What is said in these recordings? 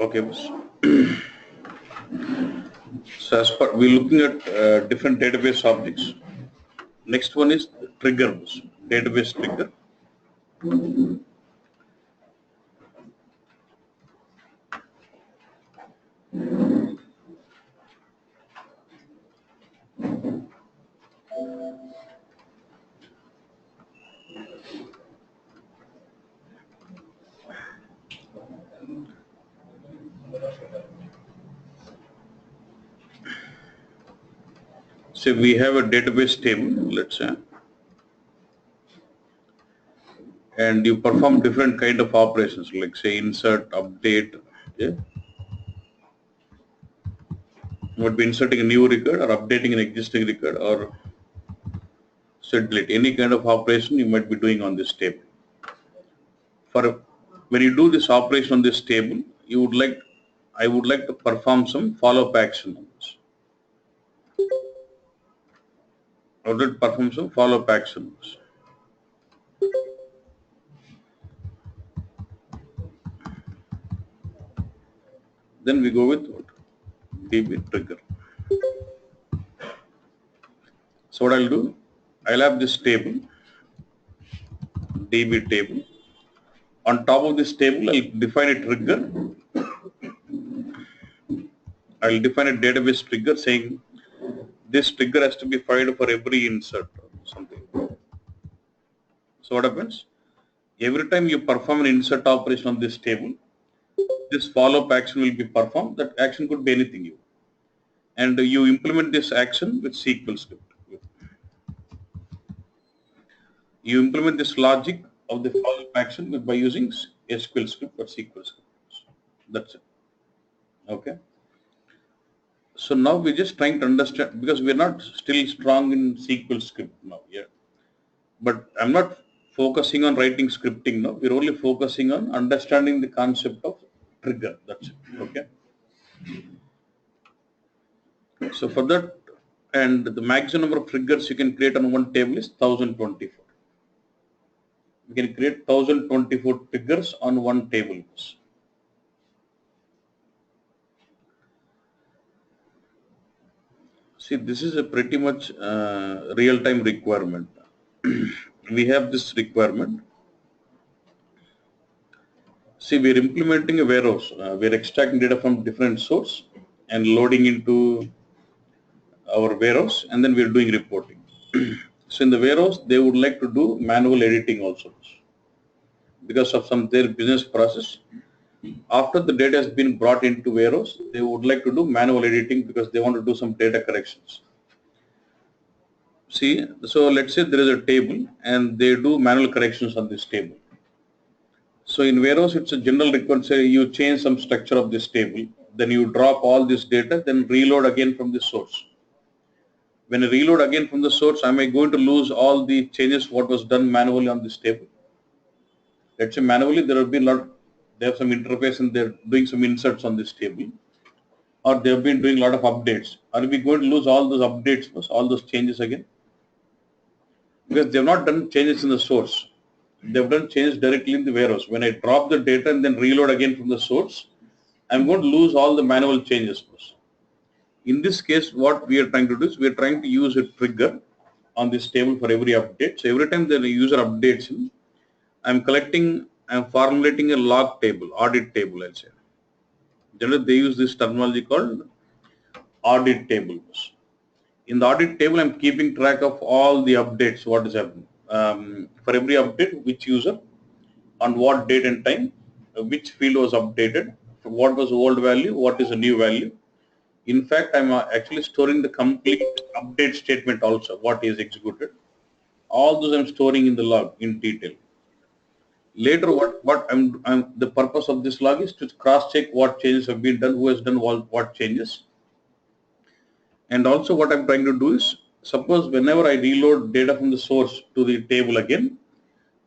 Okay, boss. So as per we're looking at different database objects. Next one is trigger, boss. Database trigger. So we have a database table, let's say, and you perform different kind of operations, like say insert, update. Okay, you would be inserting a new record or updating an existing record or set delete. Any kind of operation you might be doing on this table. When you do this operation on this table, I would like to perform some follow-up action on this. I would like to perform some follow-up actions. Then we go with what? DB trigger. So what I'll do, I'll have this table, DB table. On top of this table, I'll define a trigger. I'll define a database trigger saying this trigger has to be fired for every insert or something. So what happens? Every time you perform an insert operation on this table, this follow-up action will be performed. That action could be anything and you implement this action with SQL script. You implement this logic of the follow-up action by using SQL script or SQL script. That's it. Okay. So now we're just trying to understand, because we're not still strong in SQL script now yet. But I'm not focusing on writing scripting now. We're only focusing on understanding the concept of trigger. That's it. Okay. So for that, and the maximum number of triggers you can create on one table is 1024. We can create 1024 triggers on one table. See, this is a pretty much real-time requirement. We have this requirement. See, we're implementing a warehouse. We're extracting data from different source and loading into our warehouse, and then we're doing reporting. So in the warehouse, they would like to do manual editing also, because of their business process. After the data has been brought into warehouse, they would like to do manual editing because they want to do some data corrections. See, so let's say there is a table and they do manual corrections on this table. So in warehouse, it's a general requirement. Say you change some structure of this table, then you drop all this data, then reload again from the source. When I reload again from the source, am I going to lose all the changes what was done manually on this table? Let's say manually there have been they have some interface and they're doing some inserts on this table, or they have been doing a lot of updates. Are we going to lose all those updates, all those changes again? Because they have not done changes in the source. They've done changes directly in the warehouse. When I drop the data and then reload again from the source, I'm going to lose all the manual changes. In this case, what we are trying to do is we are trying to use a trigger on this table for every update. So every time the user updates, I'm formulating a log table, audit table, I'll say. Generally, they use this terminology called audit tables. In the audit table, I'm keeping track of all the updates, what is happening. For every update, which user, on what date and time, which field was updated, what was the old value, what is the new value. In fact, I'm actually storing the complete update statement also, what is executed. All those I'm storing in the log in detail. Later, the purpose of this log is to cross-check what changes have been done, who has done what changes. And also what I'm trying to do is, suppose whenever I reload data from the source to the table again,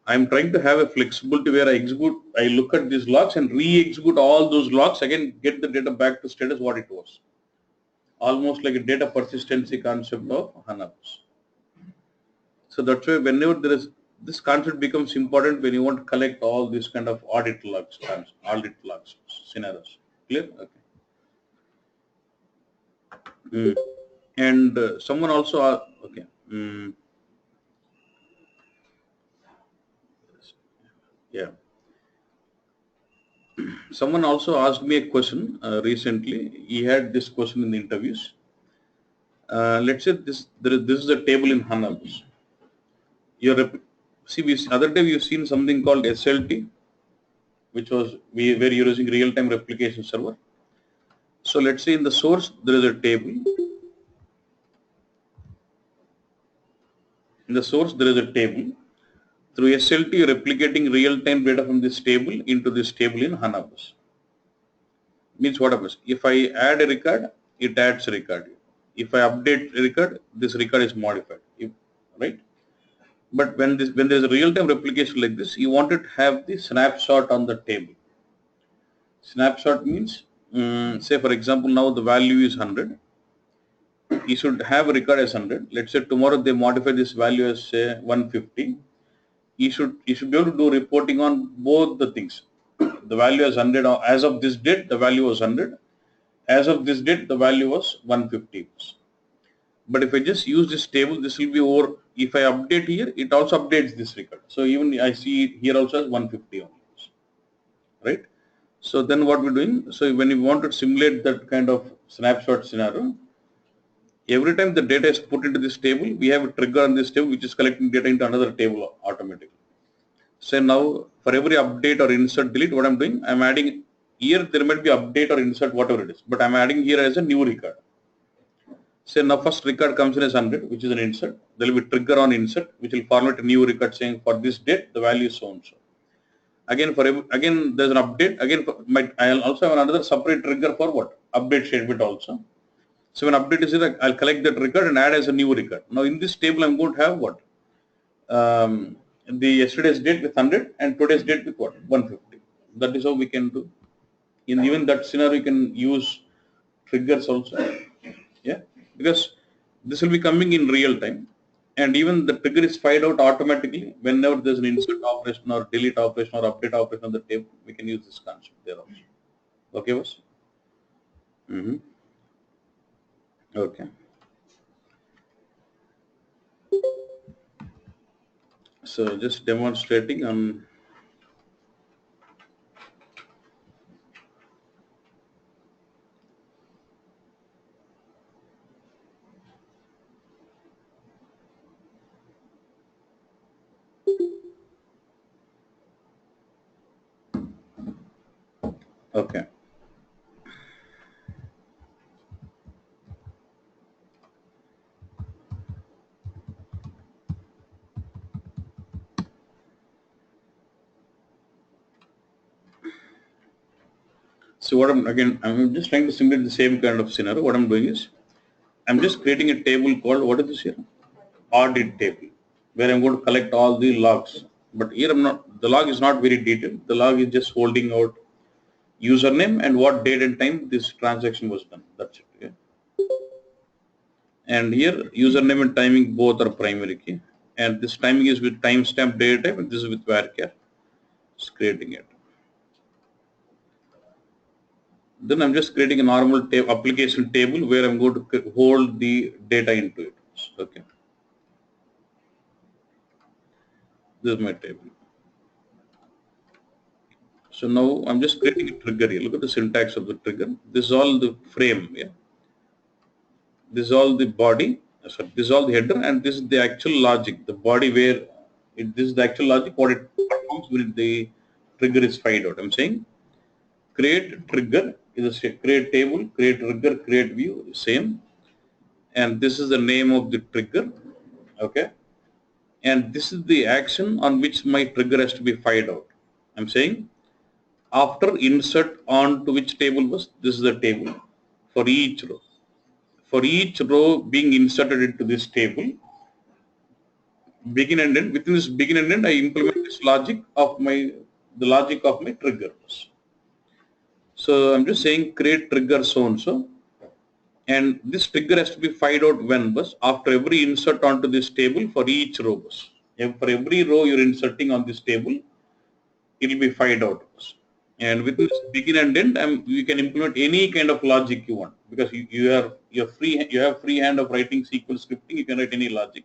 I'm trying to have a flexibility where I look at these logs and re-execute all those logs again, get the data back to status what it was. Almost like a data persistency concept of HANA. So that's why whenever this concept becomes important when you want to collect all these kind of audit logs scenarios. Clear? Okay. And someone also okay. Yeah. Someone also asked me a question recently. He had this question in the interviews. Let's say this is a table in HANA. See, other day we've seen something called SLT, which was we were using real-time replication server. So let's say in the source there is a table. In the source there is a table. Through SLT, you're replicating real-time data from this table into this table in HANA bus. Means what happens? If I add a record, it adds a record. If I update a record, this record is modified. Right? But when there is a real-time replication like this, you want to have the snapshot on the table. Snapshot means, say for example, now the value is 100. You should have a record as 100. Let's say tomorrow they modify this value as say 150. You should be able to do reporting on both the things. The value is 100. As of this date, the value was 100. As of this date, the value was 150. But if I just use this table, this will be over. If I update here, it also updates this record. So even I see it here also as 150 only. Right? So then what we're doing, so when you want to simulate that kind of snapshot scenario, every time the data is put into this table, we have a trigger on this table which is collecting data into another table automatically. So now for every update or insert delete, what I'm doing, I'm adding here, there might be update or insert, whatever it is, but I'm adding here as a new record. Say now first record comes in as 100, which is an insert. There will be trigger on insert, which will format a new record saying for this date, the value is so and so. Again, there's an update. Again, I'll also have another separate trigger for what? Update statement also. So when update is here, I'll collect that record and add as a new record. Now in this table, I'm going to have what? The yesterday's date with 100 and today's date with what? 150. That is how we can do. In even that scenario, you can use triggers also. Yeah, because this will be coming in real time. And even the trigger is fired out automatically whenever there's an insert operation or delete operation or update operation on the table. We can use this concept there also. Okay, boss? Okay. So just demonstrating on. Okay. So what I'm just trying to simulate the same kind of scenario. What I'm doing is, I'm just creating a table called, what is this here? Audit table, where I'm going to collect all the logs. But here the log is not very detailed. The log is just holding out username and what date and time this transaction was done. That's it. Yeah? And here username and timing both are primary key. And this timing is with timestamp data type, and this is with varchar. Just creating it. Then I'm just creating a normal application table where I'm going to hold the data into it. Okay. This is my table. So now I'm just creating a trigger here. Look at the syntax of the trigger. This is all the frame. Yeah. This is all the body. Sorry, this is all the header, and this is the actual logic. The body where this is the actual logic. What it performs when the trigger is fired out. I'm saying create trigger is a create table, create trigger, create view, same. And this is the name of the trigger. Okay. And this is the action on which my trigger has to be fired out. I'm saying after insert on to which table was, this is the table for each row. For each row being inserted into this table, begin and end, within this begin and end, I implement this logic of the logic of my triggers. So I'm just saying create trigger so and so. And this trigger has to be fired out when bus after every insert onto this table for each row bus. For every row you're inserting on this table, it will be fired out bus. And with this begin and end, you can implement any kind of logic you want, because you have free hand of writing SQL scripting. You can write any logic.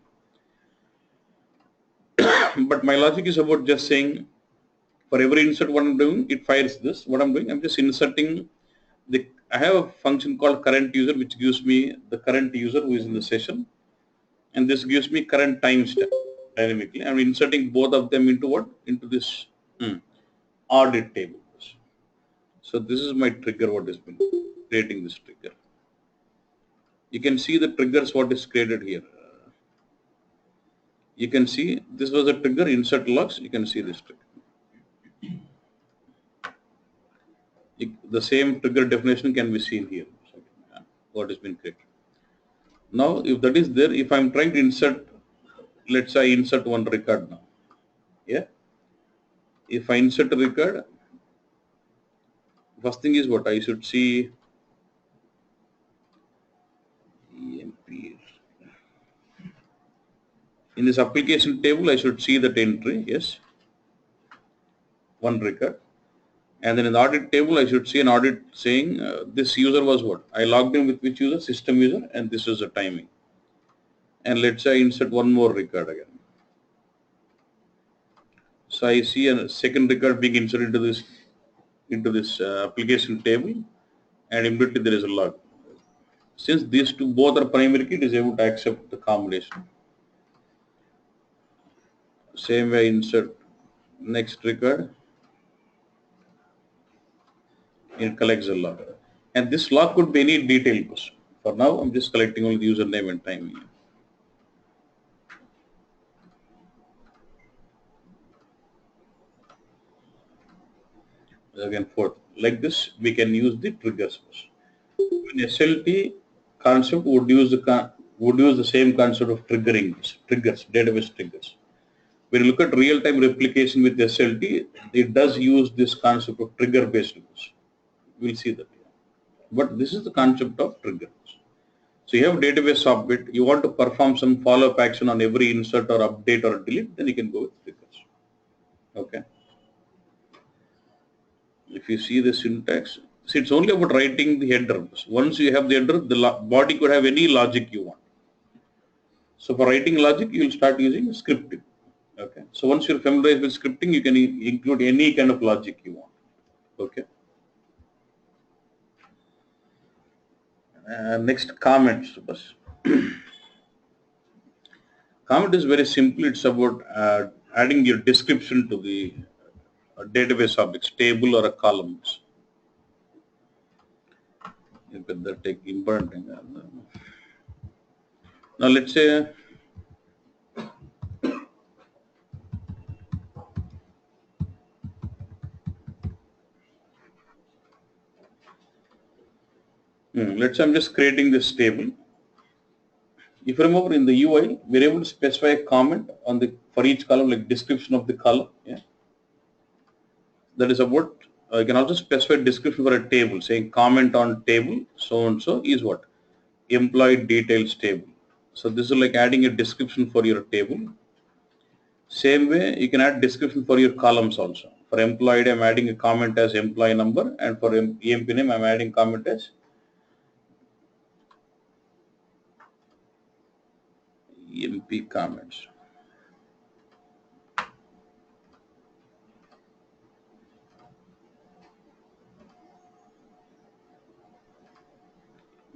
But my logic is about just saying, for every insert what I'm doing, it fires this. What I'm doing, I'm just inserting I have a function called current user, which gives me the current user who is in the session, and this gives me current timestamp dynamically. I'm inserting both of them into what? Into this audit table. So this is my trigger, what has been creating this trigger. You can see the triggers what is created here. You can see this was a trigger, insert logs. You can see this trigger. The same trigger definition can be seen here. What has been created. Now, if that is there, if I'm trying to insert, let's say I insert one record now. Yeah. If I insert a record, first thing is what I should see. EMP. In this application table, I should see that entry. Yes. One record. And then in the audit table, I should see an audit saying this user was what? I logged in with which user? System user, and this is the timing. And let's say I insert one more record again. So I see a second record being inserted into this application table, and immediately there is a log. Since these two both are primary key, it is able to accept the combination. Same way I insert next record, it collects a log. And this log could be any detail. For now, I'm just collecting only the username and timing. Again, for like this, we can use the triggers. In SLT concept would use the same concept of triggering triggers, database triggers. When you look at real-time replication with SLT, it does use this concept of trigger-based rules. We'll see that. But this is the concept of triggers. So you have database object, you want to perform some follow-up action on every insert or update or delete, then you can go with triggers. Okay. If you see the syntax, see, it's only about writing the header. Once you have the header, the body could have any logic you want. So for writing logic, you will start using scripting. Okay. So once you're familiarized with scripting, you can include any kind of logic you want. Okay. Next, comments. Comment is very simple. It's about adding your description to the database objects, table or a columns. You can take important thing. Now let's say let's say I'm just creating this table. If you remember in the UI, we're able to specify a comment on for each column, like description of the column. Yeah. That is about, you can also specify description for a table, saying comment on table, so and so is what? Employee details table. So this is like adding a description for your table. Same way, you can add description for your columns also. For employee, I'm adding a comment as employee number, and for EMP name, I'm adding comment as EMP comments.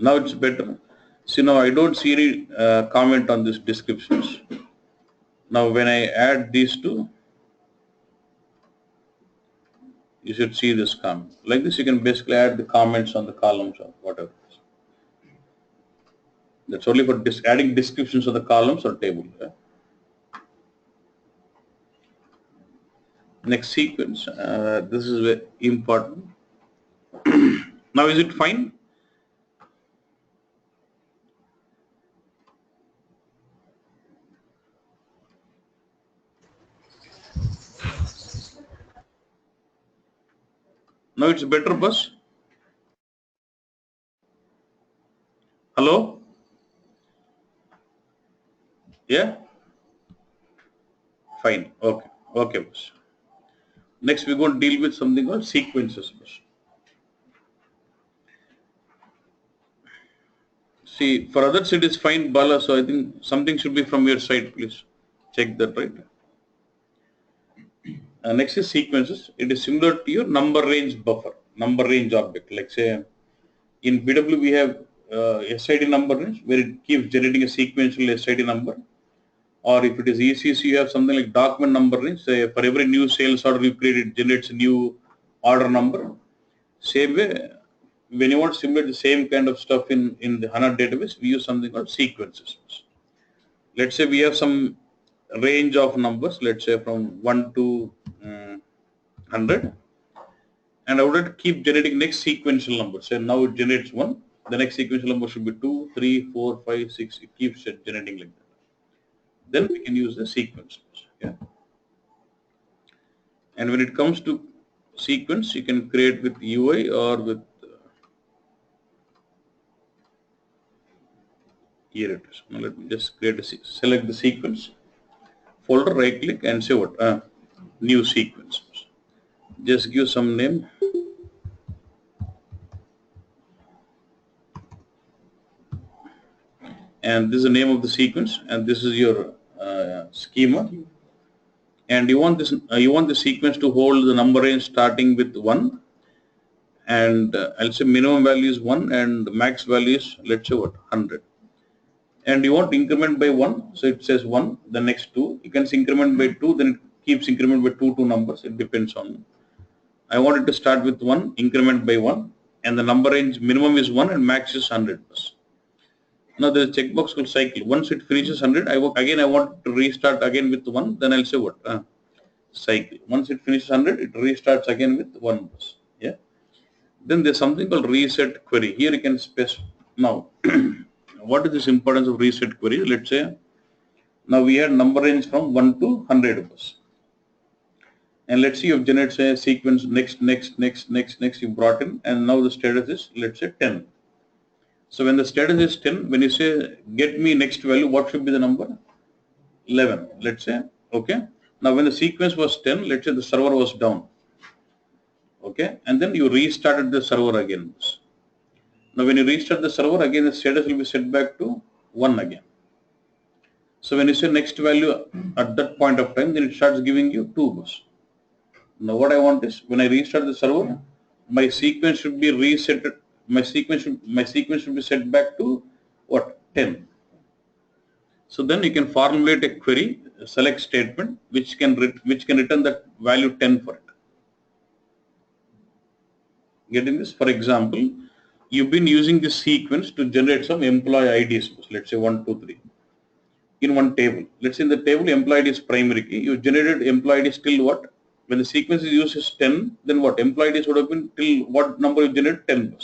Now it's better. See, now I don't see any comment on these descriptions. Now when I add these two, you should see this comment. Like this, you can basically add the comments on the columns or whatever. That's only for adding descriptions of the columns or table. Right? Next sequence. This is very important. Now is it fine? Now it's better, boss. Hello? Yeah? Fine. Okay. Okay, boss. Next, we're going to deal with something called sequences. See, for others it is fine, Bala, so I think something should be from your side, please. Check that, right? Next is sequences. It is similar to your number range buffer, number range object. Like say, in BW we have SID number range where it keeps generating a sequential SID number. Or if it is ECC, you have something like document number range. Say for every new sales order you create, it generates a new order number. Same way, when you want to simulate the same kind of stuff in the HANA database, we use something called sequences. Let's say we have some range of numbers, let's say from 1 to 100, and I would keep generating next sequential number. So now it generates 1, the next sequential number should be 2, 3, 4, 5, 6, it keeps generating like that. Then we can use the sequence. Yeah. And when it comes to sequence, you can create with UI or with here it is. Now let me just select the sequence folder, right click and say what? New sequence. Just give some name. And this is the name of the sequence, and this is your schema. And you want the sequence to hold the number range starting with 1, and I'll say minimum value is 1 and max value is, let's say what, 100. And you want increment by 1, so it says 1, the next 2. You can increment by 2, then it keeps increment by 2 numbers. It depends on. I want it to start with 1, increment by 1, and the number range minimum is 1 and max is 100. Now there is a checkbox called cycle. Once it finishes 100, I want to restart again with 1. Then I'll say what? Cycle. Once it finishes 100, it restarts again with 1. Yeah. Then there's something called reset query. Here you can specify. Now, what is this importance of reset query? Let's say now we had number range from 1 to 100. And let's see you've generated a sequence next, you brought in, and now the status is, let's say 10. So when the status is 10, when you say get me next value, what should be the number? 11, let's say. Okay. Now when the sequence was 10, let's say the server was down. Okay. And then you restarted the server again. Now when you restart the server again, the status will be set back to 1 again. So when you say next value at that point of time, then it starts giving you 2. Now what I want is when I restart the server, my sequence should be reset. My sequence should be set back to what? 10. So then you can formulate a query, a select statement, which can return that value 10 for it. Getting this? For example, you've been using this sequence to generate some employee IDs. Let's say 1, 2, 3 in one table. Let's say in the table employee ID is primary key. You generated employee ID till what? When the sequence is used as 10, then what? Employee IDs would have been till what number you generate? 10.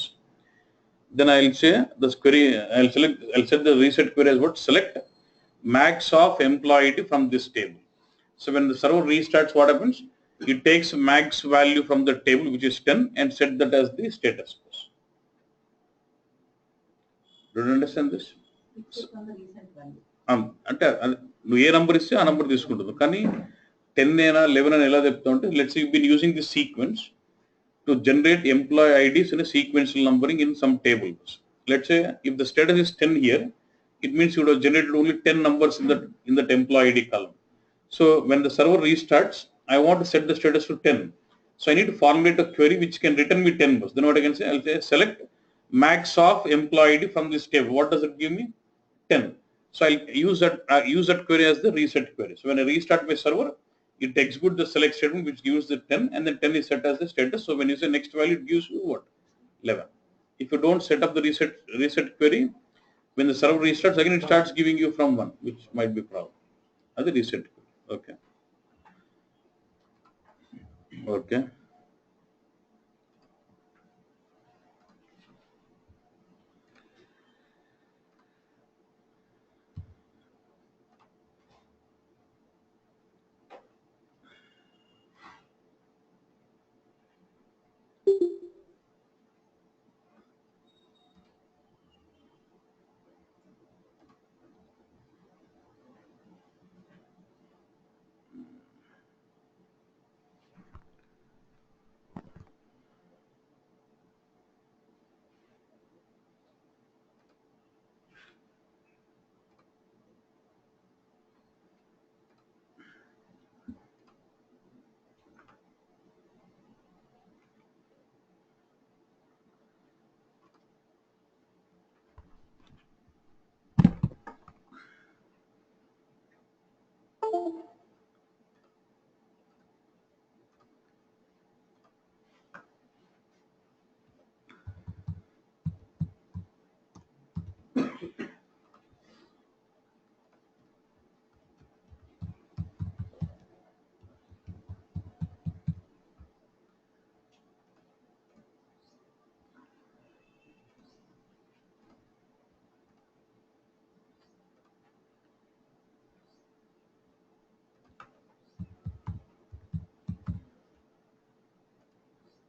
Then I'll say this query, I'll set the reset query as what? Select max of employee ID from this table. So when the server restarts, what happens? It takes max value from the table, which is 10, and set that as the status. Do you understand this? అంటే నువ్వు ఏ number ఇస్తే ఆ number తీసుకుంటుంది కానీ 10 అయినా 11 అయినా ఎలా చెప్తా ఉంటే let's you been using this sequence to generate employee IDs in a sequential numbering in some tables. Let's say if the status is 10 here, it means you would have generated only 10 numbers in that employee ID column. So when the server restarts, I want to set the status to 10. So I need to formulate a query which can return me 10 bus. Then what I can say, I'll say select max of employee ID from this table. What does it give me? 10. So I'll use that query as the reset query. So when I restart my server, it executes the select statement which gives the 10, and then 10 is set as the status. So when you say next value, it gives you what? 11. If you don't set up the reset query, when the server restarts again, it starts giving you from 1, which might be problem. As a reset query. Okay. Okay.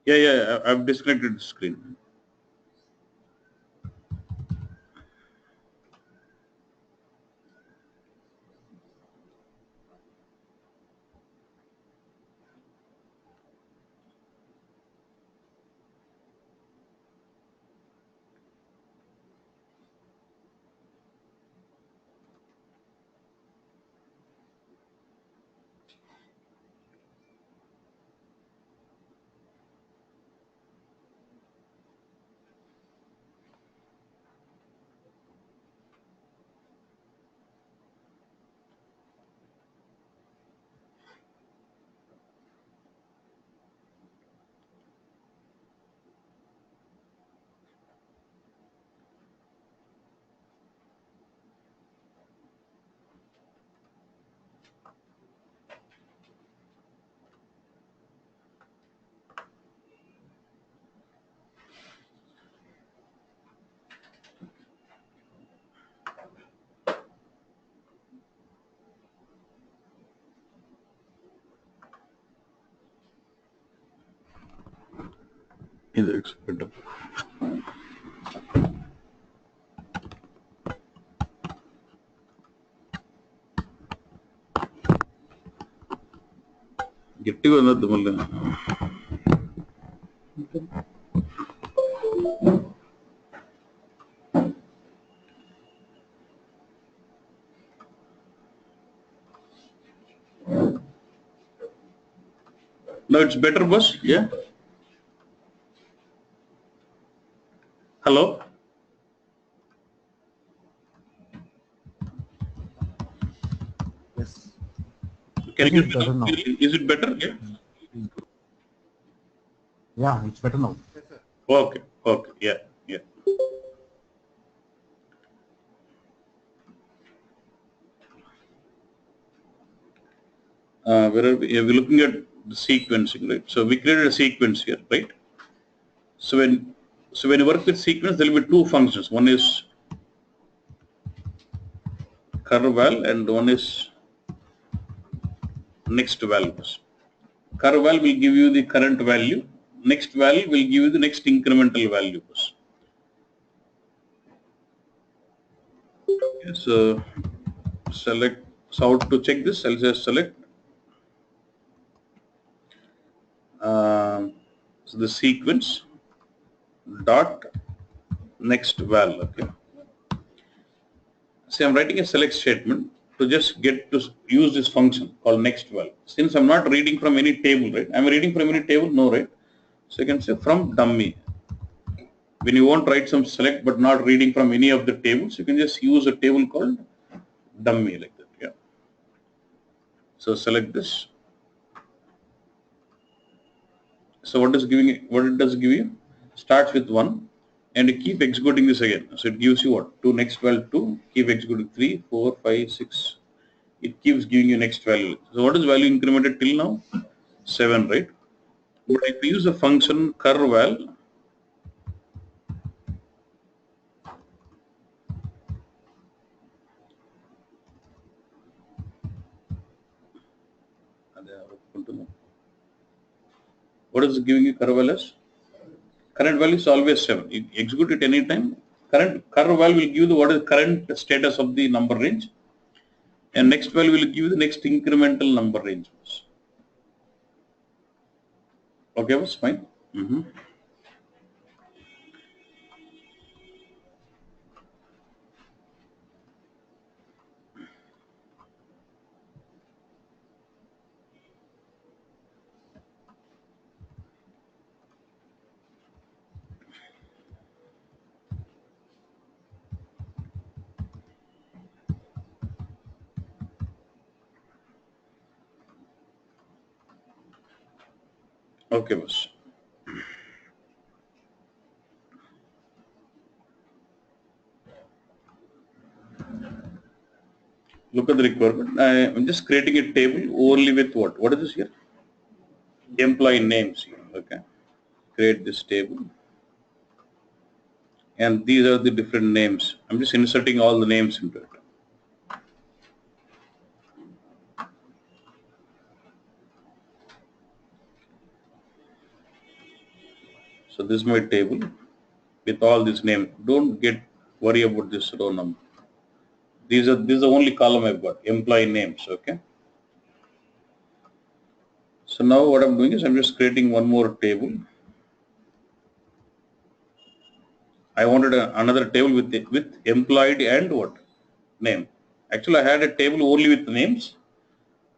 Yeah, I've disconnected the screen. In the expert. గట్టిగా ఉన్నది మళ్ళీ. Now it's better, boss. Yeah. Hello. Yes. Can you It's better now. Is it better? Yeah. Yeah, it's better now. Okay. Okay. Yeah. Yeah. Where are we? Yeah, we're looking at the sequencing, right? So we created a sequence here, right? So when you work with sequence, there will be two functions. One is curve val and one is next val. Curve val will give you the current value. Next val will give you the next incremental value. Okay, so select. So how to check this? I'll just select so the sequence dot next val. Okay. See, I'm writing a select statement to just get to use this function called next val. Since I'm not reading from any table, right? I'm reading from any table, no, right? So you can say from dummy. When you want to write some select but not reading from any of the tables, you can just use a table called dummy like that. Yeah. So select this. So what it does give you? Starts with 1 and you keep executing this again. So it gives you what? 2 next val 2, keep executing 3, 4, 5, 6. It keeps giving you next value. So what is value incremented till now? 7, right? But if you use a function curve val, what is giving you curve val as? Current value is always 7. You execute it any time. Current curve val will give you what is current status of the number range, and next value will give you the next incremental number range. Okay, was fine. Okay, boss. Look at the requirement. I'm just creating a table only with what? What is this here? Employee names here. Okay. Create this table. And these are the different names. I'm just inserting all the names into it. So this is my table with all these names. Don't get worry about this row number. This is the only column I've got, employee names. Okay. So now what I'm doing is I'm just creating one more table. I wanted another table with employee and what? Name. Actually, I had a table only with names.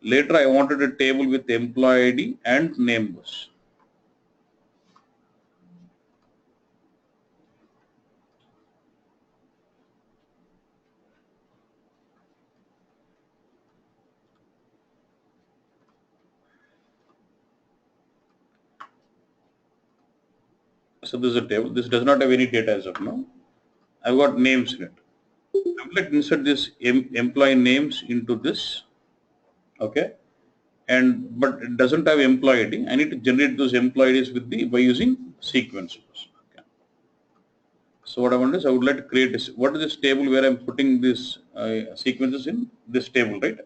Later, I wanted a table with employee ID and name was. So this is a table. This does not have any data as of now. I've got names in it. I would like to insert this employee names into this. Okay. And but it doesn't have employee ID. I need to generate those employees with the by using sequences. Okay. So what I want is I would like to create this. What is this table where I'm putting this sequences in this table, right?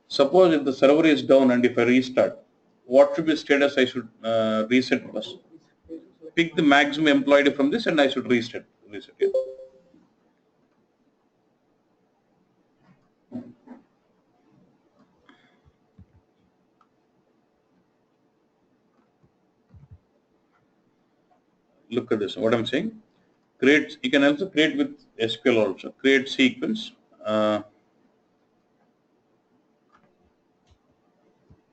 Suppose if the server is down and if I restart, what should be the status I should reset first? Pick the maximum employee ID from this and I should reset. Yeah. Look at this. What I'm saying. Create. You can also create with SQL also. Create sequence.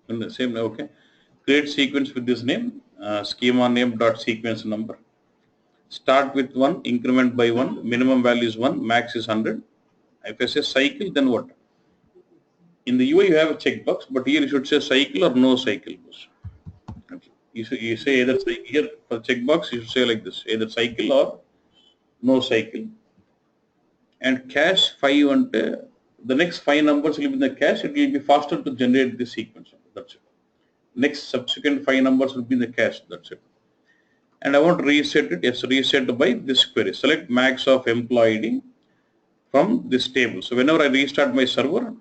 In the same. Okay. Create sequence with this name. Schema name dot sequence number. Start with 1, increment by 1, minimum value is 1, max is 100. If I say cycle, then what? In the UI you have a checkbox, but here you should say cycle or no cycle. Okay. You say either cycle, here for checkbox you should say like this, either cycle or no cycle. And cache 5 and the next 5 numbers will be in the cache, it will be faster to generate the sequence. That's it. Next subsequent 5 numbers will be in the cache, that's it. And I want to reset it, yes, reset by this query. Select max of employee ID from this table. So whenever I restart my server,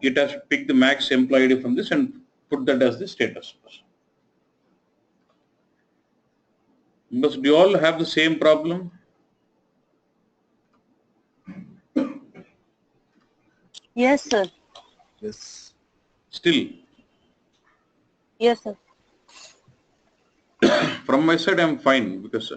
it has to pick the max employee ID from this and put that as the status. Because do you all have the same problem? Yes, sir. Yes. Still, Yes, sir. from my side, I'm fine because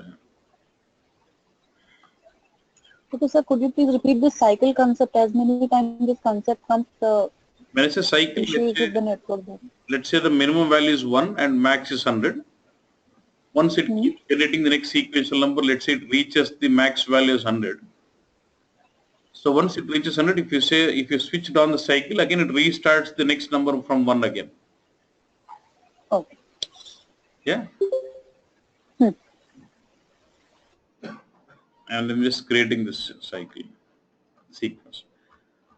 Okay, sir, could you please repeat this cycle concept as many times this concept comes, the when I say cycle, issues with the network then? let's say the minimum value is 1 and max is 100. Once it keeps generating the next sequential number, let's say it reaches the max value is 100. So once it reaches 100, if you switch down the cycle, again it restarts the next number from 1 again. Okay. Yeah. Hmm. And I'm just creating this cycle sequence.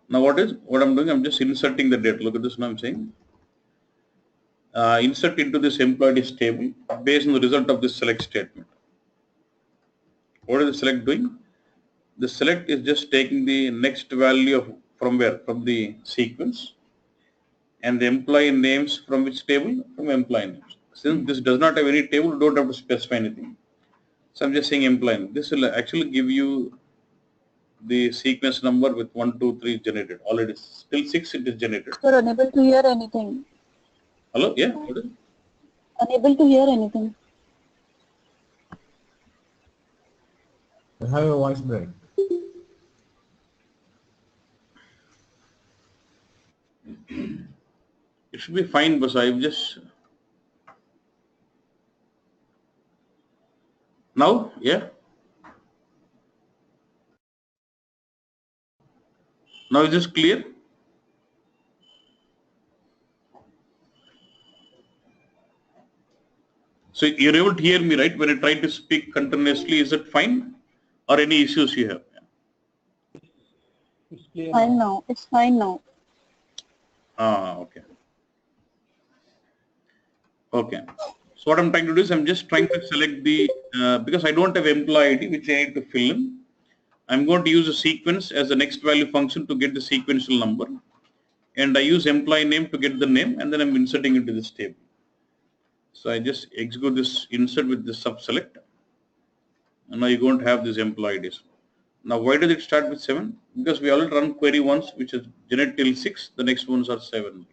Now what I'm doing, I'm just inserting the data. Look at this now I'm saying. Insert into this employees table based on the result of this select statement. What is the select doing? The select is just taking the next value of from where? From the sequence, and the employee names from which table? From employee names. Since this does not have any table, you don't have to specify anything. So I'm just saying employee name. This will actually give you the sequence number with 1, 2, 3 generated. Already till 6 it is generated. Sir, unable to hear anything. Hello? Yeah? What is it? Unable to hear anything. I have a voice break. It should be fine, but I've just now, yeah. Now is this clear? So you're able to hear me, right? When I try to speak continuously, is it fine? Or any issues you have? It's clear Fine now. now. It's fine now. Ah, okay. Okay. So what I'm trying to do is I'm just trying to select the, because I don't have employee ID which I need to fill in. I'm going to use a sequence as the next value function to get the sequential number. And I use employee name to get the name, and then I'm inserting into this table. So I just execute this insert with this subselect. And now you're going to have this employee IDs. Now why does it start with 7? Because we already run query once, which is generate till 6. The next ones are 7.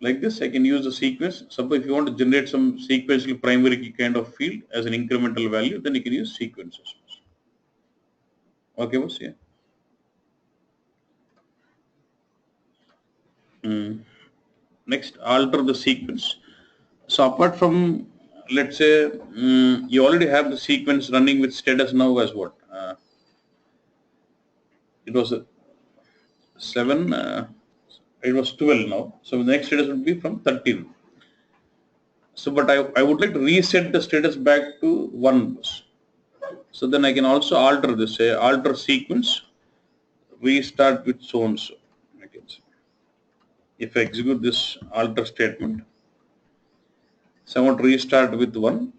Like this, I can use the sequence. Suppose if you want to generate some sequential primary key kind of field as an incremental value, then you can use sequences. Okay, boss? Yeah. Next, alter the sequence. So apart from, let's say, you already have the sequence running with status now as what? It was 7, it was 12 now. So the next status would be from 13. So, but I would like to reset the status back to 1. So then I can also alter this, say alter sequence, restart with so and so. If I execute this alter statement, so I want to restart with 1.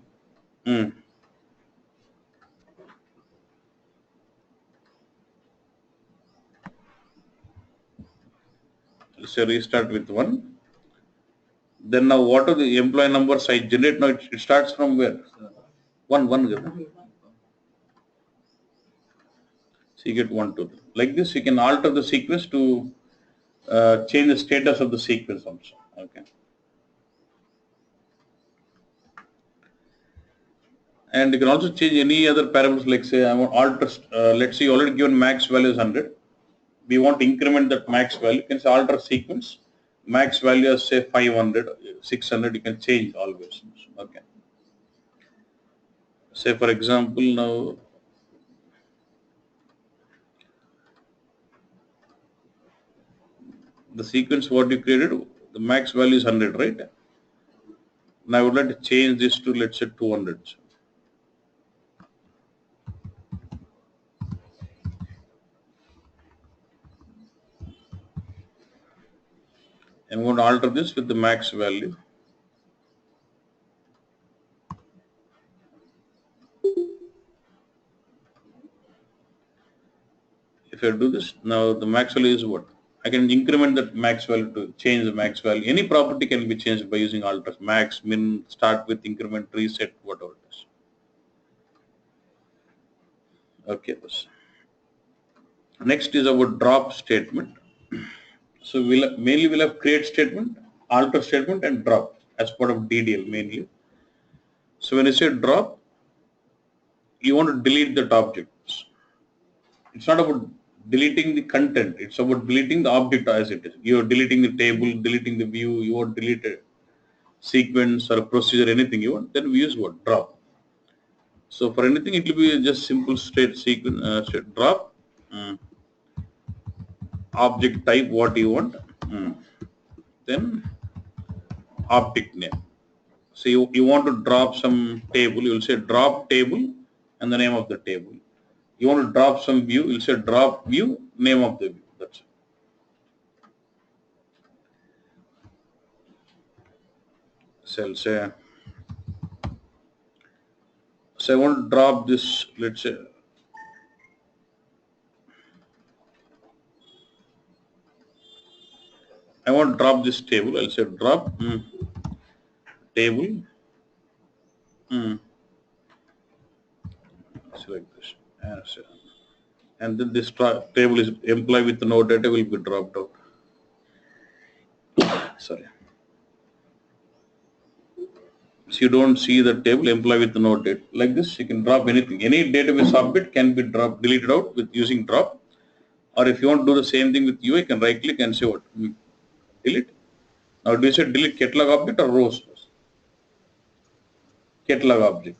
Let's say restart with 1. Then now what are the employee numbers I generate? Now it starts from where? 1. So you get 1, 2. Like this, you can alter the sequence to change the status of the sequence also. Okay. And you can also change any other parameters, like say I want alter, let's say you already given max value is 100. We want to increment that max value. You can say alter sequence. Max value is say 500, 600, you can change always. Okay. Say for example, now the sequence what you created, the max value is 100, right? Now I would like to change this to, let's say, 200. I'm going to alter this with the max value. If I do this, now the max value is what? I can increment that max value to change the max value. Any property can be changed by using alter, max, min, start with, increment, reset, whatever it is. Okay. Next is our drop statement. So mainly we'll have create statement, alter statement, and drop as part of DDL mainly. So when you say drop, you want to delete that object. It's not about deleting the content, it's about deleting the object as it is. You're deleting the table, deleting the view, you want to delete a sequence or a procedure, anything you want, then we use what? Drop. So for anything, it will be just simple straight sequence, straight drop, object type, what you want, then object name. So you want to drop some table, you will say drop table and the name of the table. You want to drop some view, you'll say drop view, name of the view. That's it. So I'll say, so I want to drop this, let's say, I want to drop this table. I'll say drop table. Select this. And then this table is employee with no data will be dropped out. Sorry. So you don't see the table employee with no data. Like this, you can drop anything. Any database object can be dropped, deleted out with using drop. Or if you want to do the same thing with you, you can right click and say what? Delete. Now do you say delete catalog object or rows? Catalog object.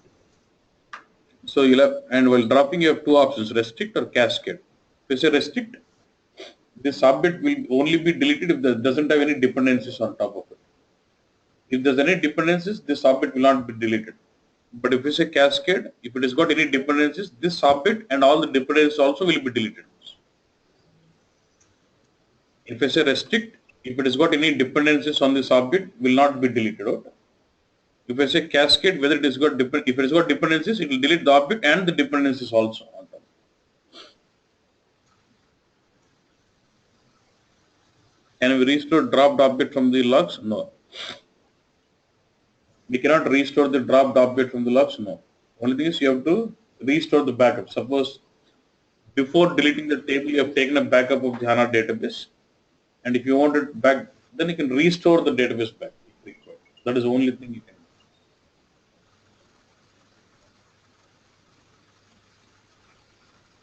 So you'll have, and while dropping you have two options, restrict or cascade. If you say restrict, this subbit will only be deleted if it doesn't have any dependencies on top of it. If there's any dependencies, this object will not be deleted. But if you say cascade, if it has got any dependencies, this object and all the dependencies also will be deleted. If I say restrict, if it has got any dependencies on this object, will not be deleted. Okay? If I say cascade, whether it has got if it has got dependencies, it will delete the object and the dependencies also. Can we restore dropped object from the logs? No. We cannot restore the dropped object from the logs. No. Only thing is you have to restore the backup. Suppose before deleting the table, you have taken a backup of the HANA database, and if you want it back, then you can restore the database back if required. That is the only thing you can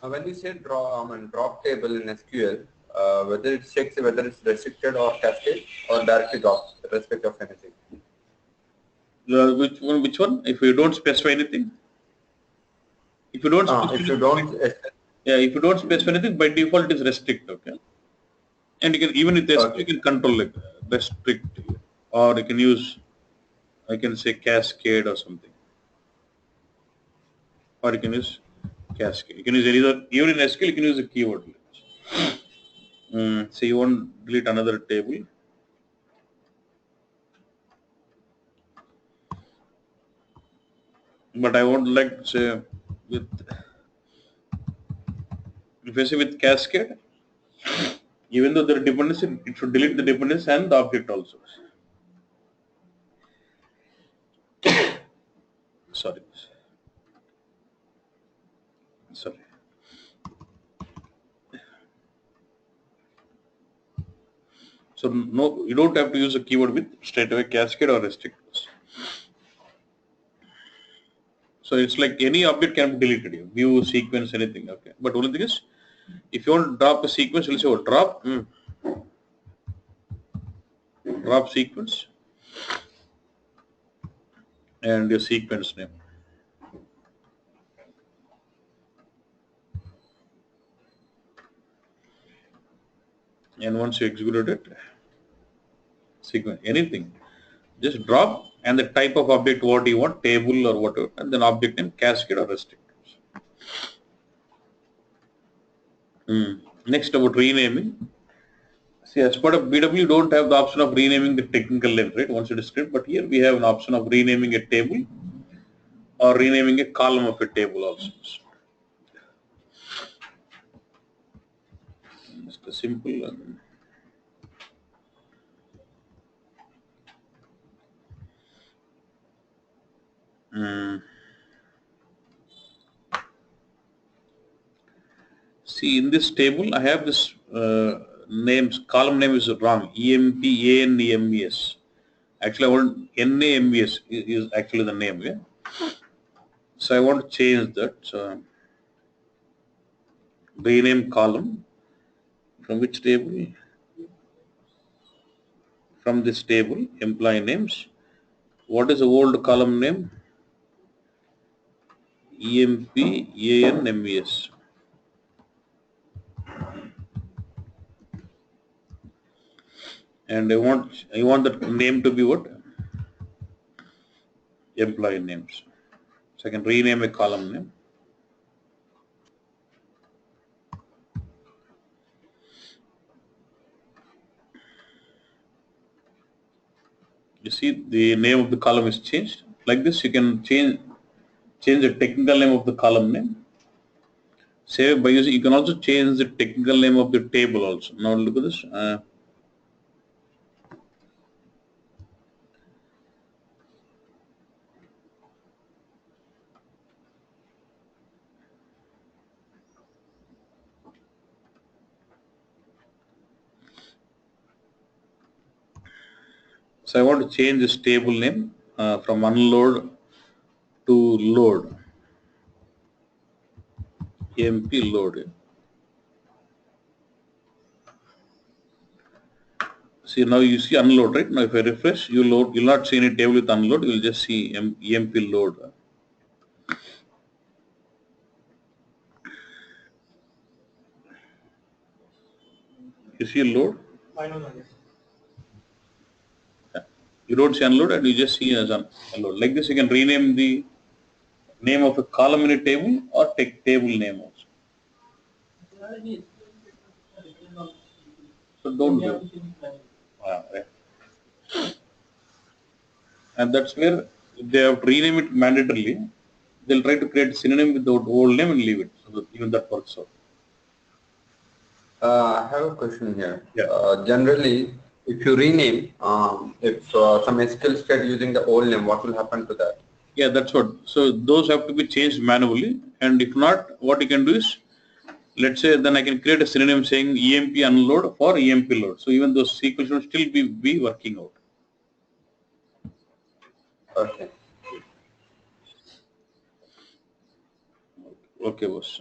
do. When you say drop table in SQL, whether it checks whether it's restricted or cascade or directly drops, irrespective of anything. Which one? If you don't specify anything. If you don't if you don't specify anything, by default it is restrict, okay? And you can even with SQL you can control like restrict, or you can use, I can say cascade or something. Or you can use cascade. You can use either, even in SQL you can use a keyword. So you want to delete another table. But I won't like to say with, if I say with cascade, even though there are dependencies, it should delete the dependencies and the object also. Sorry. So no, you don't have to use a keyword with straight away cascade or restrict. So it's like any object can be deleted, view, sequence, anything. Okay. But only thing is, if you want to drop a sequence, you'll say, oh, drop sequence and your sequence name. And once you execute it, sequence, anything, just drop and the type of object what you want, table or whatever, and then object name, cascade or restrict. Next, about renaming. See, as part of BW, you don't have the option of renaming the technical name, right? Once it is script, but here we have an option of renaming a table or renaming a column of a table also. Just a simple. See, in this table, I have this names, column name is wrong, EMPANEMES. Actually, I want NAMES is actually the name, yeah. So I want to change that. So rename column from which table? From this table, employee names. What is the old column name? EMPANMES. And I want the name to be what? Employee names. So I can rename a column name. You see the name of the column is changed. Like this, you can change the technical name of the column name. Save by using, you can also change the technical name of the table also. Now look at this. So I want to change this table name from unload to load. MP load. See, now you see unload, right? Now if I refresh, you'll not see any table with unload. You'll just see EMP load. You see load. Yeah. You don't see unload and you just see as unload. Like this, you can rename the name of a column in a table or take table name also. So don't do. Right. And that's where they have to rename it mandatorily. They'll try to create a synonym with the old name and leave it. So that even that works out. I have a question here. Yeah. Generally, if you rename, if some SQL state using the old name, what will happen to that? Yeah, that's what. So those have to be changed manually. And if not, what you can do is, let's say, then I can create a synonym saying EMP unload for EMP load. So even those SQL should still be working out. Okay. Okay, boss.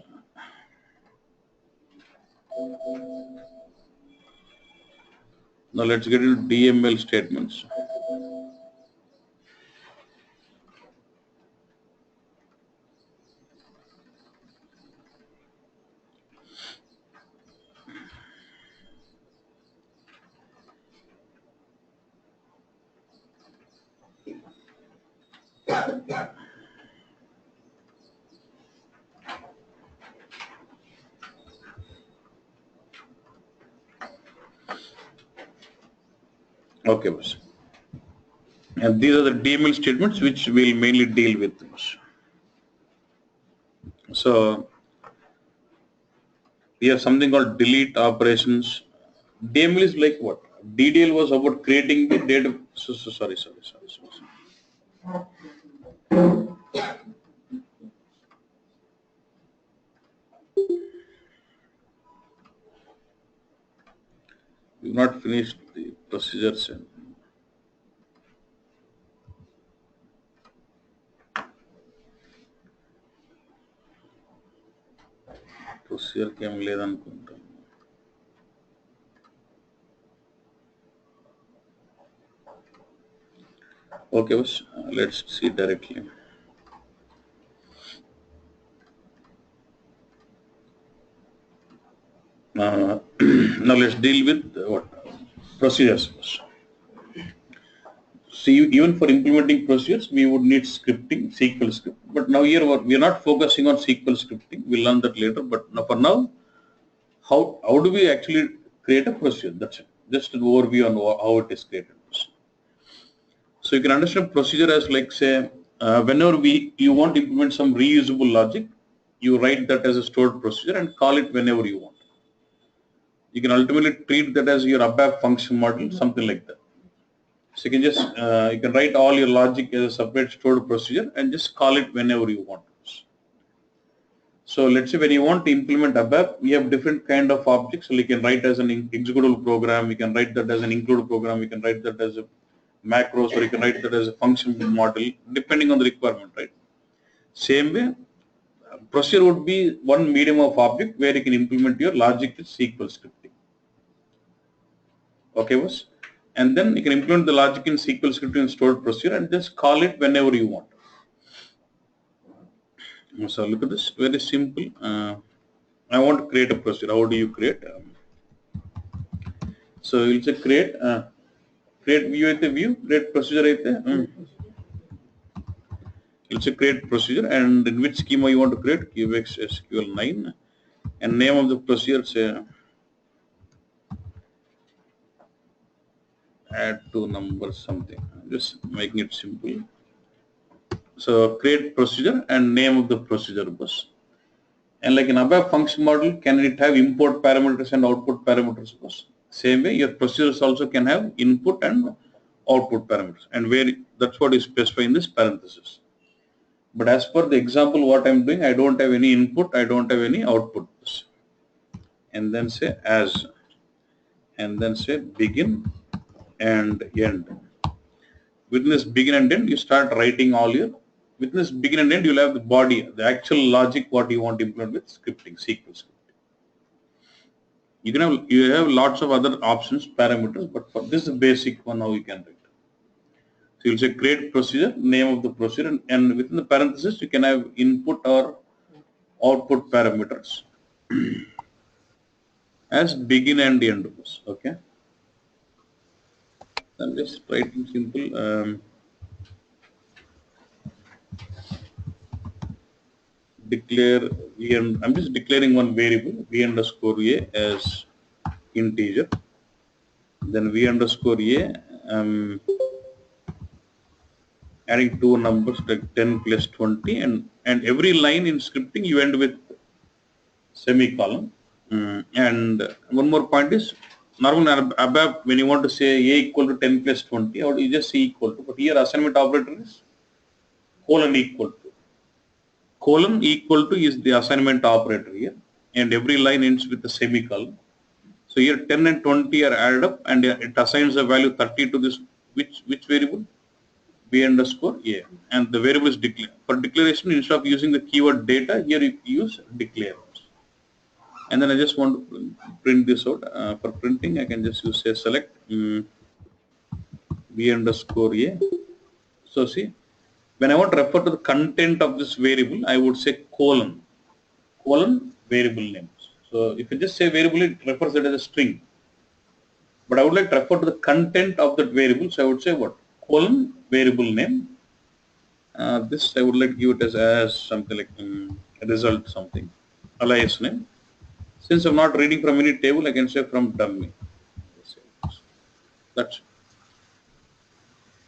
Now let's get into DML statements. Okay, boss. And these are the DML statements which we'll mainly deal with. So we have something called delete operations. DML is like what? DDL was about creating the data. Sorry. We've not finished the procedures. Procedure came లేదనుకుంటా. Okay, let's see directly. Now let's deal with what procedures. See, even for implementing procedures, we would need scripting, SQL script. But now here we are not focusing on SQL scripting. We'll learn that later. But for now, how do we actually create a procedure? That's it. Just an overview on how it is created. So you can understand procedure as like say, whenever you want to implement some reusable logic, you write that as a stored procedure and call it whenever you want. You can ultimately treat that as your ABAP function model, something like that. So you can just you can write all your logic as a separate stored procedure and just call it whenever you want. So let's say when you want to implement ABAP, we have different kind of objects. So you can write as an executable program, you can write that as an include program, you can write that as a macros, or you can write that as a function model, depending on the requirement, right? Same way, procedure would be one medium of object where you can implement your logic with SQL scripting. Okay, boss? And then you can implement the logic in SQL scripting and stored procedure and just call it whenever you want. So look at this, very simple. I want to create a procedure. How do you create? So you'll say create view at the view, create procedure at the. You'll say create procedure and in which schema you want to create, QX SQL 9, and name of the procedure say add to number something. Just making it simple. So create procedure and name of the procedure bus. And like an ABAP function model, can it have import parameters and output parameters bus? Same way, your procedures also can have input and output parameters, and where that's what is specified in this parenthesis. But as per the example what I'm doing, I don't have any input, I don't have any output. And then say as, and then say begin and end. Within this begin and end, you start writing all your, within this begin and end, you'll have the body, the actual logic, what you want to implement with scripting, SQL scripting. You have lots of other options, parameters, but for this basic one, how you can write. So you'll say create procedure, name of the procedure, and within the parenthesis, you can have input or output parameters as begin and end. Okay. I'm just writing simple. Declare v and I'm just declaring one variable v underscore a as integer. Then v underscore a, adding two numbers like 10 plus 20, and every line in scripting you end with semicolon. And one more point is, normally above when you want to say a equal to 10 plus 20, or you just say equal to, but here assignment operator is colon equal to. Colon equal to is the assignment operator here, and every line ends with a semicolon. So here 10 and 20 are added up, and it assigns a value 30 to this which variable? B underscore a, and the variable is declared. For declaration, instead of using the keyword data, here you use declare. And then I just want to print this out. For printing, I can just use say select B underscore a. So see, when I want to refer to the content of this variable, I would say colon variable names. So if you just say variable, it refers it as a string. But I would like to refer to the content of that variable, so I would say what? Colon variable name. This I would like to give it as something like result something, alias name. Since I'm not reading from any table, I can say from dummy. That's it.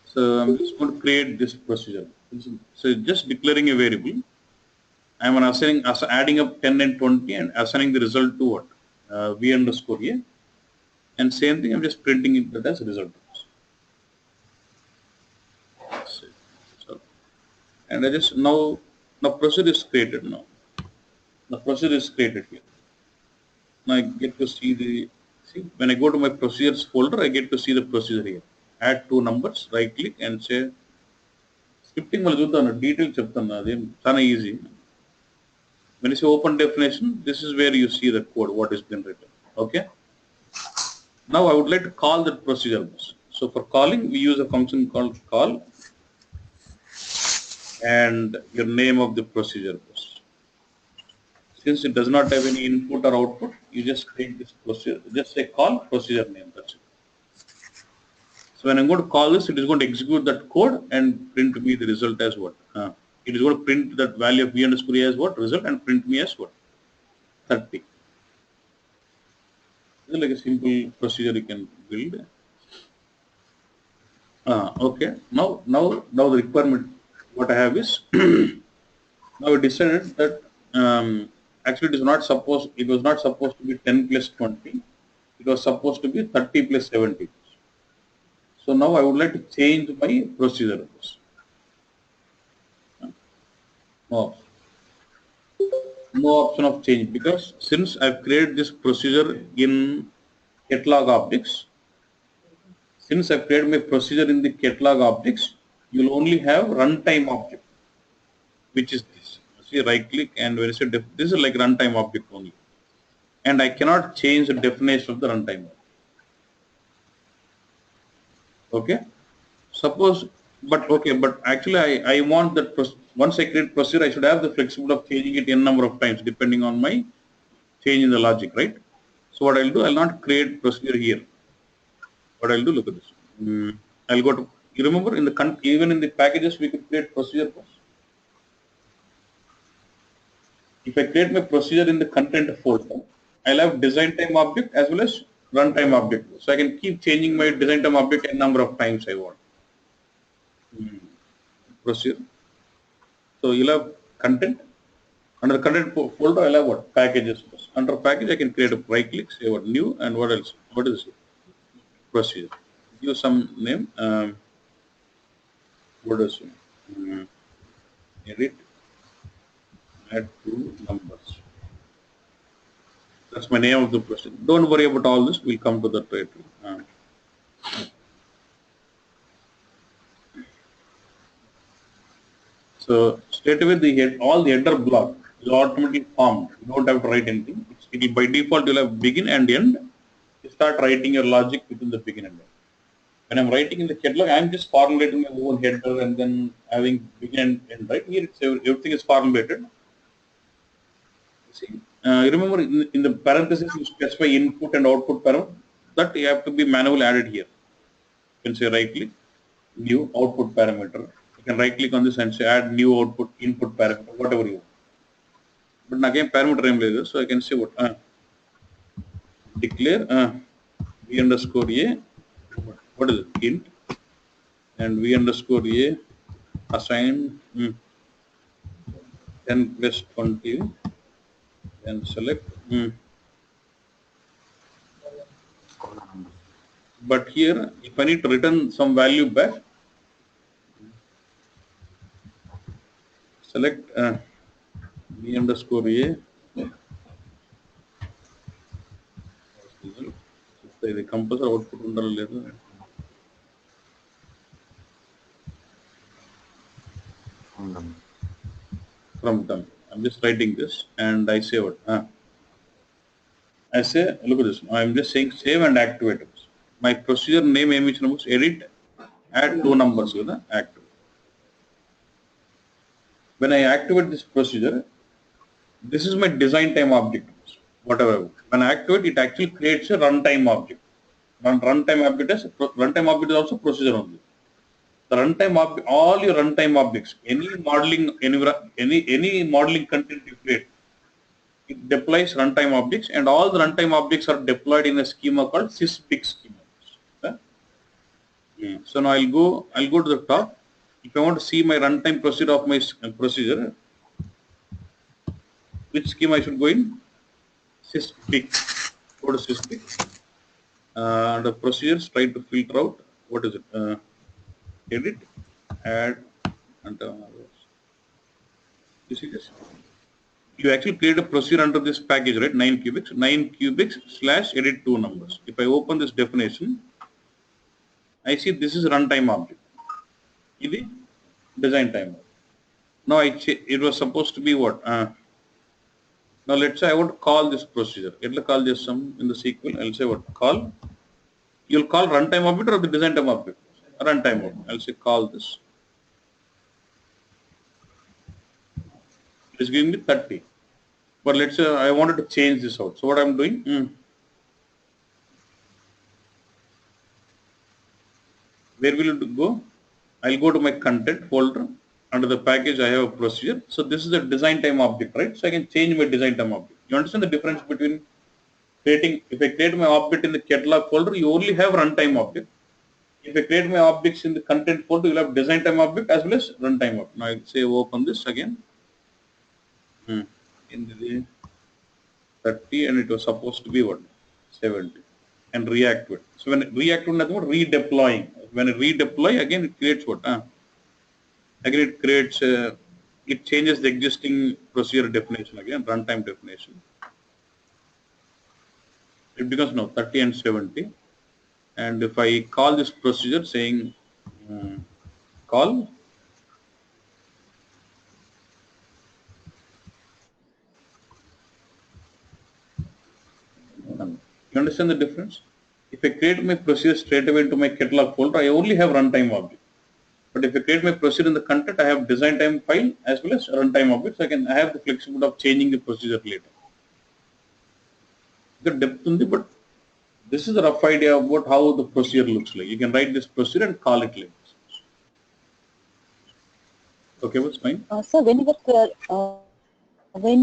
So I'm just going to create this procedure. So just declaring a variable. I'm adding up 10 and 20 and assigning the result to what? V underscore a. And same thing, I'm just printing it as result. So, and I just now procedure is created now. The procedure is created here. Now I get to see when I go to my procedures folder, I get to see the procedure here. Add two numbers, right click and say scripting detail chaptana easy. When you say open definition, this is where you see the code, what has been written. Okay. Now I would like to call that procedure bus. So for calling, we use a function called call and your name of the procedure bus. Since it does not have any input or output, you just create this procedure. Just say call procedure name. That's it. So when I'm going to call this, it is going to execute that code and print me the result as what? It is going to print that value of v underscore a as what? Result, and print me as what? 30. This is like a simple procedure you can build. Okay. Now the requirement what I have is now we decided that actually it was not supposed to be 10 plus 20. It was supposed to be 30 plus 70. So now I would like to change my procedure. No option of change, because since I've created this procedure in catalog objects, since I've created my procedure in the catalog objects, you'll only have runtime object, which is this. See, right click and when you say this is like runtime object only, and I cannot change the definition of the runtime. Okay. Suppose, but actually I want that once I create procedure, I should have the flexibility of changing it n number of times depending on my change in the logic, right? So what I'll do, I'll not create procedure here. What I'll do, look at this. I'll go to, you remember in the even in the packages we could create procedure first. If I create my procedure in the content folder, I'll have design time object as well as runtime object. So I can keep changing my design time object n number of times I want. Procedure. So you'll have content. Under the content folder, I'll have what? Packages. Under package, I can create a right click, say what new, and what else? What is it? Procedure. Give some name. What is it? Edit. Add two numbers. That's my name of the procedure. Don't worry about all this. We'll come to that later. So straight away all the header block is automatically formed. You don't have to write anything. By default you'll have begin and end. You start writing your logic within the begin and end. When I'm writing in the catalog, I'm just formulating my own header and then having begin and end. Right here, everything is formulated. See, you remember in the parentheses you specify input and output parameter. That you have to be manually added here. can say right click, new output parameter. You can right click on this and say add new output input parameter, whatever you want. But again, parameter name later, so I can say what declare v underscore a, what is it, int, and v underscore a assign 10 plus 20 and select. But here, if I need to return some value back, select v underscore a. The composer output from them. I'm just writing this and I say what? I say, look at this. I'm just saying save and activate it. My procedure name image numbers edit, add 2 numbers with the activate. When I activate this procedure, this is my design time object. Whatever. When I activate, it actually creates a runtime object. Runtime object is also procedure only. The runtime object, all your runtime objects, any modeling content you create, it deploys runtime objects, and all the runtime objects are deployed in a schema called SysBig schema. Okay? So now I'll go to the top. If I want to see my runtime procedure of my procedure, which schema I should go in? SysBig. Go to SysBig. The procedures, try to filter out what is it? Edit, add, and you see this? You actually create a procedure under this package, right? 9 cubics / edit 2 numbers. If I open this definition, I see this is runtime object. This is design time. Now it was supposed to be what? Now let's say I want to call this procedure. It'll call this some in the SQL. I'll say what? Call. You'll call runtime object or the design time object? Runtime object. I'll say call this. It's giving me 30. But let's say I wanted to change this out. So what I'm doing? Where will it go? I'll go to my content folder. Under the package, I have a procedure. So this is a design time object, right? So I can change my design time object. You understand the difference between creating? If I create my object in the catalog folder, you only have runtime object. If I create my objects in the content folder, you'll have design time object as well as runtime object. Now I'll say open this again. In the 30, and it was supposed to be what? 70. And reactivate. So when reactivate, nothing but redeploying. When I redeploy, again it creates what? Again it creates, it changes the existing procedure definition again, runtime definition. It becomes now 30 and 70. And if I call this procedure saying call, you understand the difference? If I create my procedure straight away into my catalog folder, I only have runtime object. But if I create my procedure in the content, I have design time file as well as runtime objects. I have the flexibility of changing the procedure later. The depth on the, but this is a rough idea about how the procedure looks like. You can write this procedure and call it like this. Okay, what's fine? So when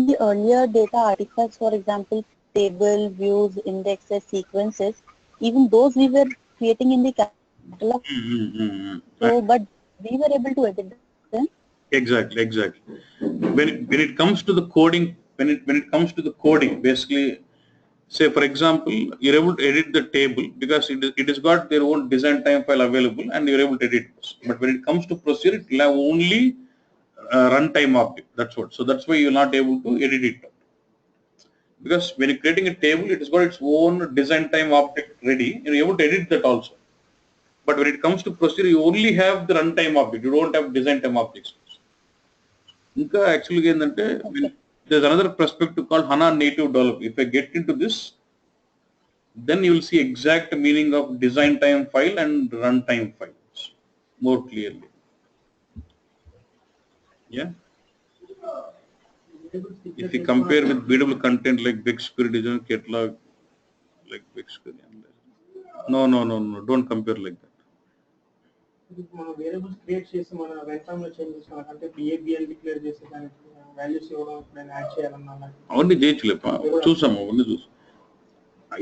the earlier data artifacts, for example, table, views, indexes, sequences, even those we were creating in the catalog. So, but we were able to edit them. Exactly. When it comes to the coding, when it comes to the coding, basically, say for example, you're able to edit the table because it has got their own design time file available, and you're able to edit this. But when it comes to procedure, it will have only runtime object. That's what. So that's why you're not able to edit it. Because when you're creating a table, it has got its own design time object ready, and you're able to edit that also. But when it comes to procedure, you only have the runtime object. You don't have design time objects. Actually, there's another perspective called HANA native development. If I get into this, then you will see exact meaning of design time file and runtime files more clearly. Yeah. If you compare with BW content like BigQuery design catalog, like BigQuery. No, don't compare like that. మనం variables create చేసి మన run time లో change చేసుకోవాలి అంటే BABL declare చేసి దానికి values ఇవ్వడం ఎప్పుడైనా యాడ్ చేయాలన్నా అవన్నీ చేయొచ్చులేపా, చూసాము అవన్నీ చూసాం.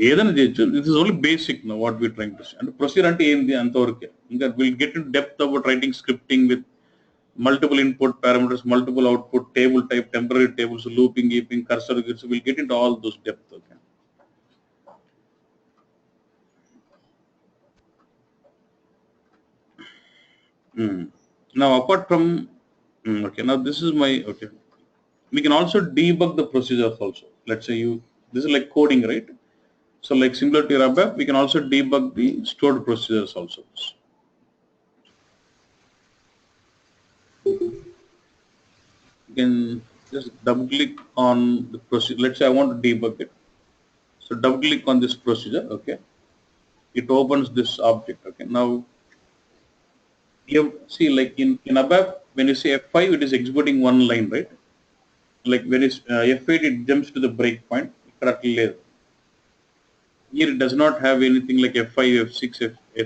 ఏదైనా చేయొచ్చు. This is only basic what we trying to say. అంటే ప్రొసీజర్ అంటే ఏంది అంతవరకే. ఇంకా will get in depth about writing scripting with multiple input parameters, multiple output, table type, temporary tables, looping, heaping, cursor, we'll get into all those depth. Okay. Now apart from okay, now this is my okay. We can also debug the procedures also. Let's say this is like coding, right? So like similar to your ABAP, we can also debug the stored procedures also. You can just double click on the procedure. Let's say I want to debug it. So double click on this procedure. Okay. It opens this object. Okay. Now you see, like in ABAP, when you say F5, it is executing one line, right? Like when it's F8, it jumps to the breakpoint. Here it does not have anything like F5, F6,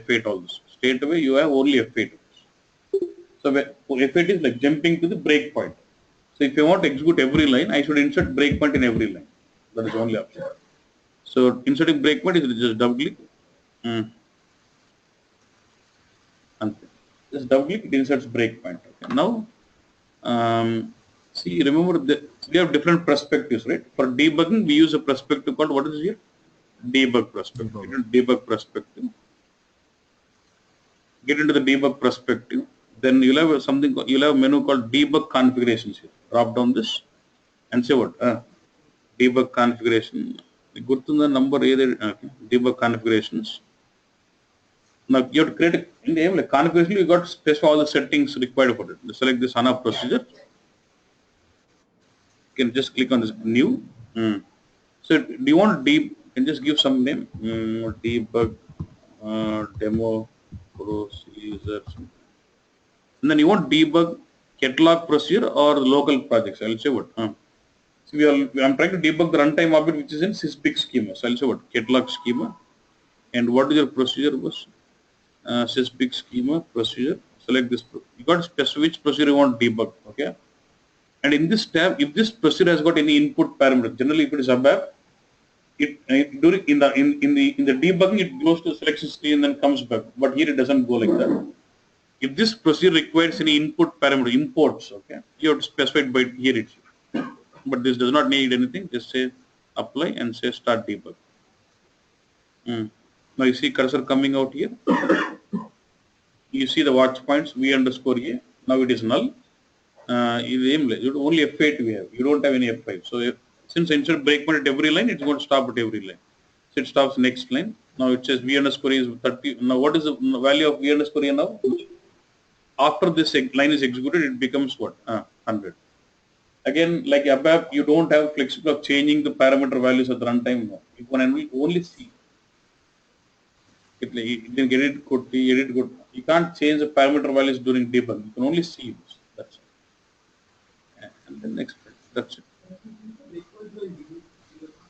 F8 all this. Straight away you have only F8. So F8 is like jumping to the breakpoint. So if you want to execute every line, I should insert breakpoint in every line. That is only option. So inserting breakpoint is just double click. Just double click, it inserts breakpoint. Okay. Now, see, remember that we have different perspectives, right? For debugging, we use a perspective called what is here? Debug perspective. Debug perspective. Get into the debug perspective. Then you'll have something. You'll have a menu called debug configurations here. Drop down this and say what? Debug configuration. Go to the number either debug configurations. Now you have to create in the aim like configuration. You got to specify all the settings required for it. Select this HANA procedure. You can just click on this new. So do you want to can just give some name? Debug demo procedure. And then you want debug catalog procedure or local projects. I'll say what. So I'm trying to debug the runtime object which is in SysBig schema. So I'll say what catalog schema. And what is your procedure was? SysBig schema procedure. Select this. You got to specify which procedure you want to debug. Okay. And in this tab, if this procedure has got any input parameter, generally if it is ABAP, during in the debugging it goes to selection screen and then comes back. But here it doesn't go like that. If this procedure requires any input parameter imports, okay, you have to specify it by here it's. But this does not need anything. Just say apply and say start debug. Now you see cursor coming out here. You see the watch points V_A. Now it is null. Only F8 we have. You don't have any F5. So since insert breakpoint at every line, it's going to stop at every line. So it stops next line. Now it says V_A is 30. Now what is the value of V_A now? After this line is executed, it becomes what? 100. Again, like ABAP, you don't have flexibility of changing the parameter values at the runtime. No. You can only see. You can edit code. You can't change the parameter values during debug. You can only see this. That's it. And then next, that's it.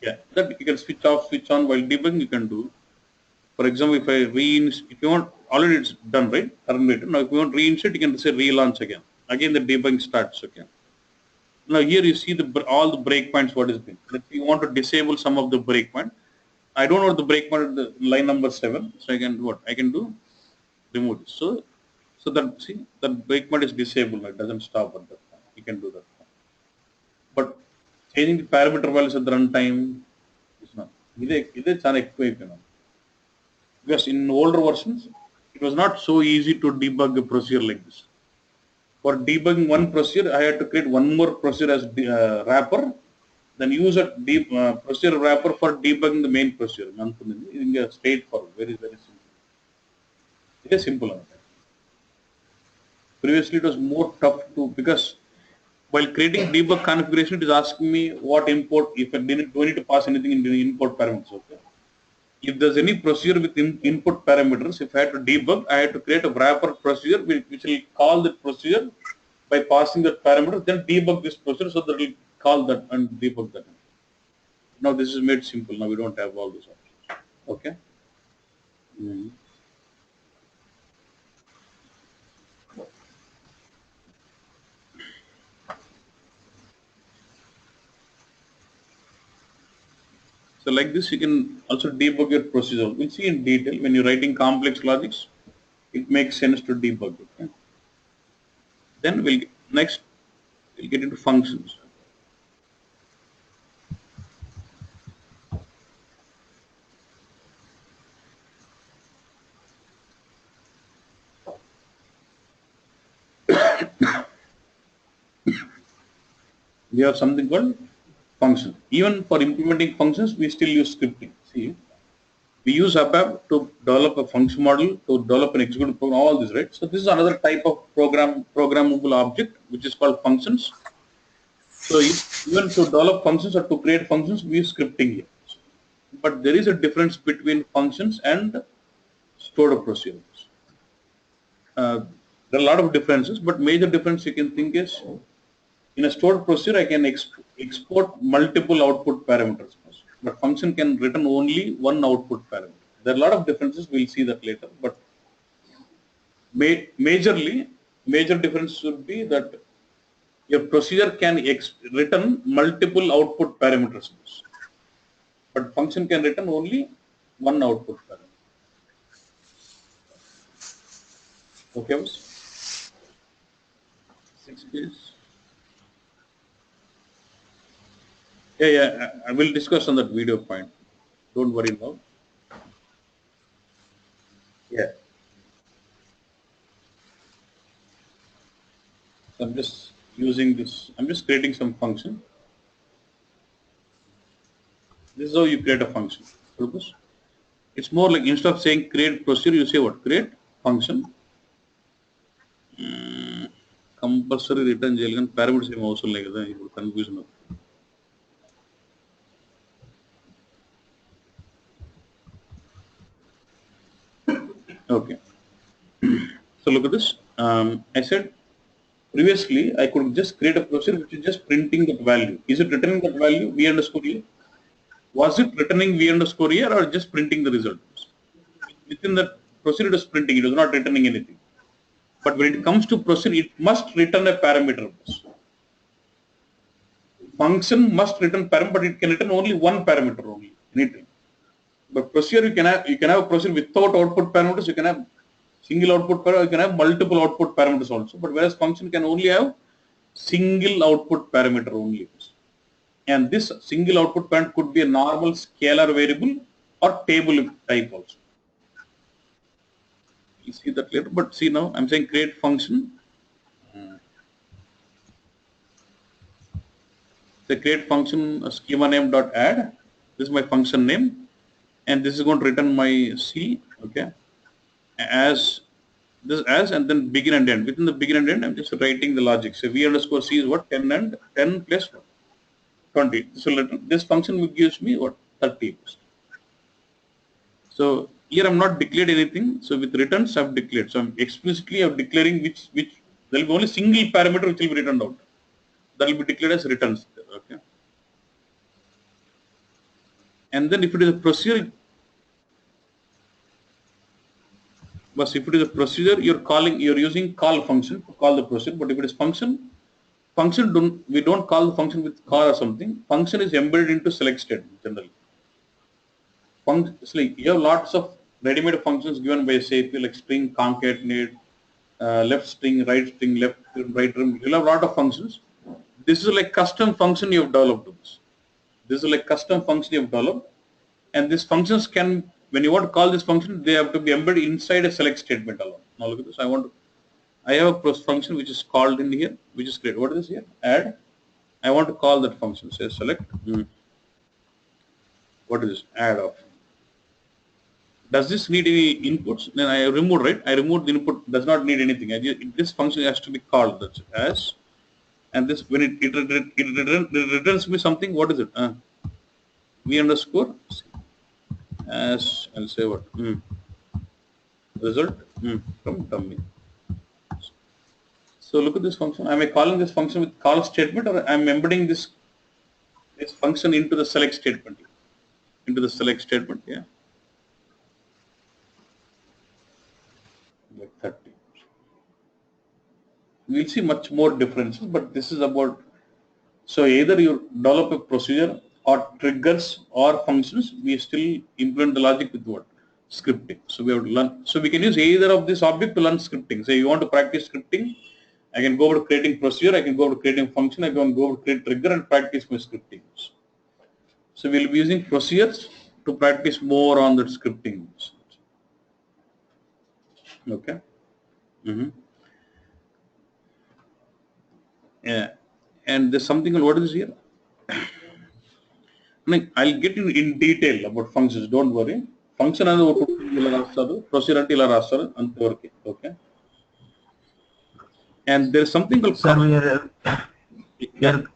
Yeah, that you can switch off, switch on while debugging. You can do. For example, if you want, already it's done, right? Terminated. Now, if you want reinsert, you can say relaunch again. Again, the debugging starts again. Now, here you see all the breakpoints. What is been? Let's say you want to disable some of the breakpoint. I don't know the breakpoint at the line number 7. So I can what? I can do remove this. So that see that breakpoint is disabled. It doesn't stop at that point. You can do that. But changing the parameter values at the runtime is not. It's unexplainable. Because in older versions, it was not so easy to debug a procedure like this. For debugging one procedure, I had to create one more procedure as wrapper, then use a procedure wrapper for debugging the main procedure. It's straightforward, very, very simple. It is simple. Previously, it was more tough to, because while creating debug configuration, it is asking me what import, if I don't need to pass anything in the import parameters. Okay. If there's any procedure with input parameters, if I had to debug, I had to create a wrapper procedure which will call the procedure by passing that parameter, then debug this procedure so that it will call that and debug that. Now this is made simple. Now we don't have all those options. Okay. So like this, you can also debug your procedure. We'll see in detail when you're writing complex logics. It makes sense to debug it. Okay? Then next we'll get into functions. We have something called function. Even for implementing functions, we still use scripting. See, we use ABAP to develop a function model, to develop an executable program, all this, right? So this is another type of programmable object, which is called functions. So even to develop functions or to create functions, we use scripting here. But there is a difference between functions and stored procedures. There are a lot of differences, but major difference you can think is in a stored procedure, I can export multiple output parameters, but function can return only one output parameter. There are a lot of differences. We'll see that later, but major difference should be that your procedure can return multiple output parameters, but function can return only one output parameter. Okay, boss? 6 days. Yeah, I will discuss on that video point. Don't worry now. Yeah. So I'm just using this. I'm just creating some function. This is how you create a function. Purpose. It's more like instead of saying create procedure, you say what? Create function. Compulsory return jail parameters is also like that. You confusion. Okay. So look at this. I said previously I could just create a procedure which is just printing that value. Is it returning that value v underscore a? Was it returning v underscore a or just printing the result? Within that procedure it is printing, it is not returning anything. But when it comes to procedure, it must return a parameter. Function must return parameter, but it can return only one parameter only. Anything. But procedure you can have a procedure without output parameters, you can have single output parameter, you can have multiple output parameters also. But whereas function can only have single output parameter only. And this single output parameter could be a normal scalar variable or table type also. You see that later, but see now I'm saying create function. The create function schema name dot add. This is my function name, and this is going to return my C. Okay, as this as and then begin and end. Within the begin and end, I'm just writing the logic. So v underscore C is what 10 and 10 plus 20. So this function gives me what 30. So here I'm not declared anything. So with returns I've declared. So I'm explicitly declaring which there will be only single parameter which will be returned out. That will be declared as returns. Okay. And then if it is a procedure, but if it is a procedure, you're using call function to call the procedure. But if it is function we don't call the function with call or something. Function is embedded into select statement generally. Like you have lots of ready-made functions given by SAP like string, concatenate, left string, right string, left trim, right trim. You'll have a lot of functions. This is like custom function you have developed. This is like custom function you have developed, and these functions can, when you want to call this function, they have to be embedded inside a select statement alone. Now look at this. I have a function which is called in here, which is created. What is this here? Add. I want to call that function. Say select. What is this? Add of. Does this need any inputs? Then I removed, right? I removed the input. Does not need anything. This function has to be called. That's as. And this, when it returns me something, what is it? V underscore as, I'll say what? Result from dummy. So look at this function. Am I calling this function with call statement, or I'm embedding this function into the select statement? Into the select statement, yeah. Like 30. We'll see much more differences, but this is about. So either you develop a procedure or triggers or functions, we still implement the logic with what? Scripting. So we have to learn. So we can use either of this object to learn scripting. Say you want to practice scripting, I can go over to creating procedure, I can go over to creating function, I can go over to create trigger and practice my scripting. So we'll be using procedures to practice more on that scripting. Okay. Yeah. And there's something, what is here? I'll get in detail about functions, don't worry. Function and procedure until okay. And there's something called Sir,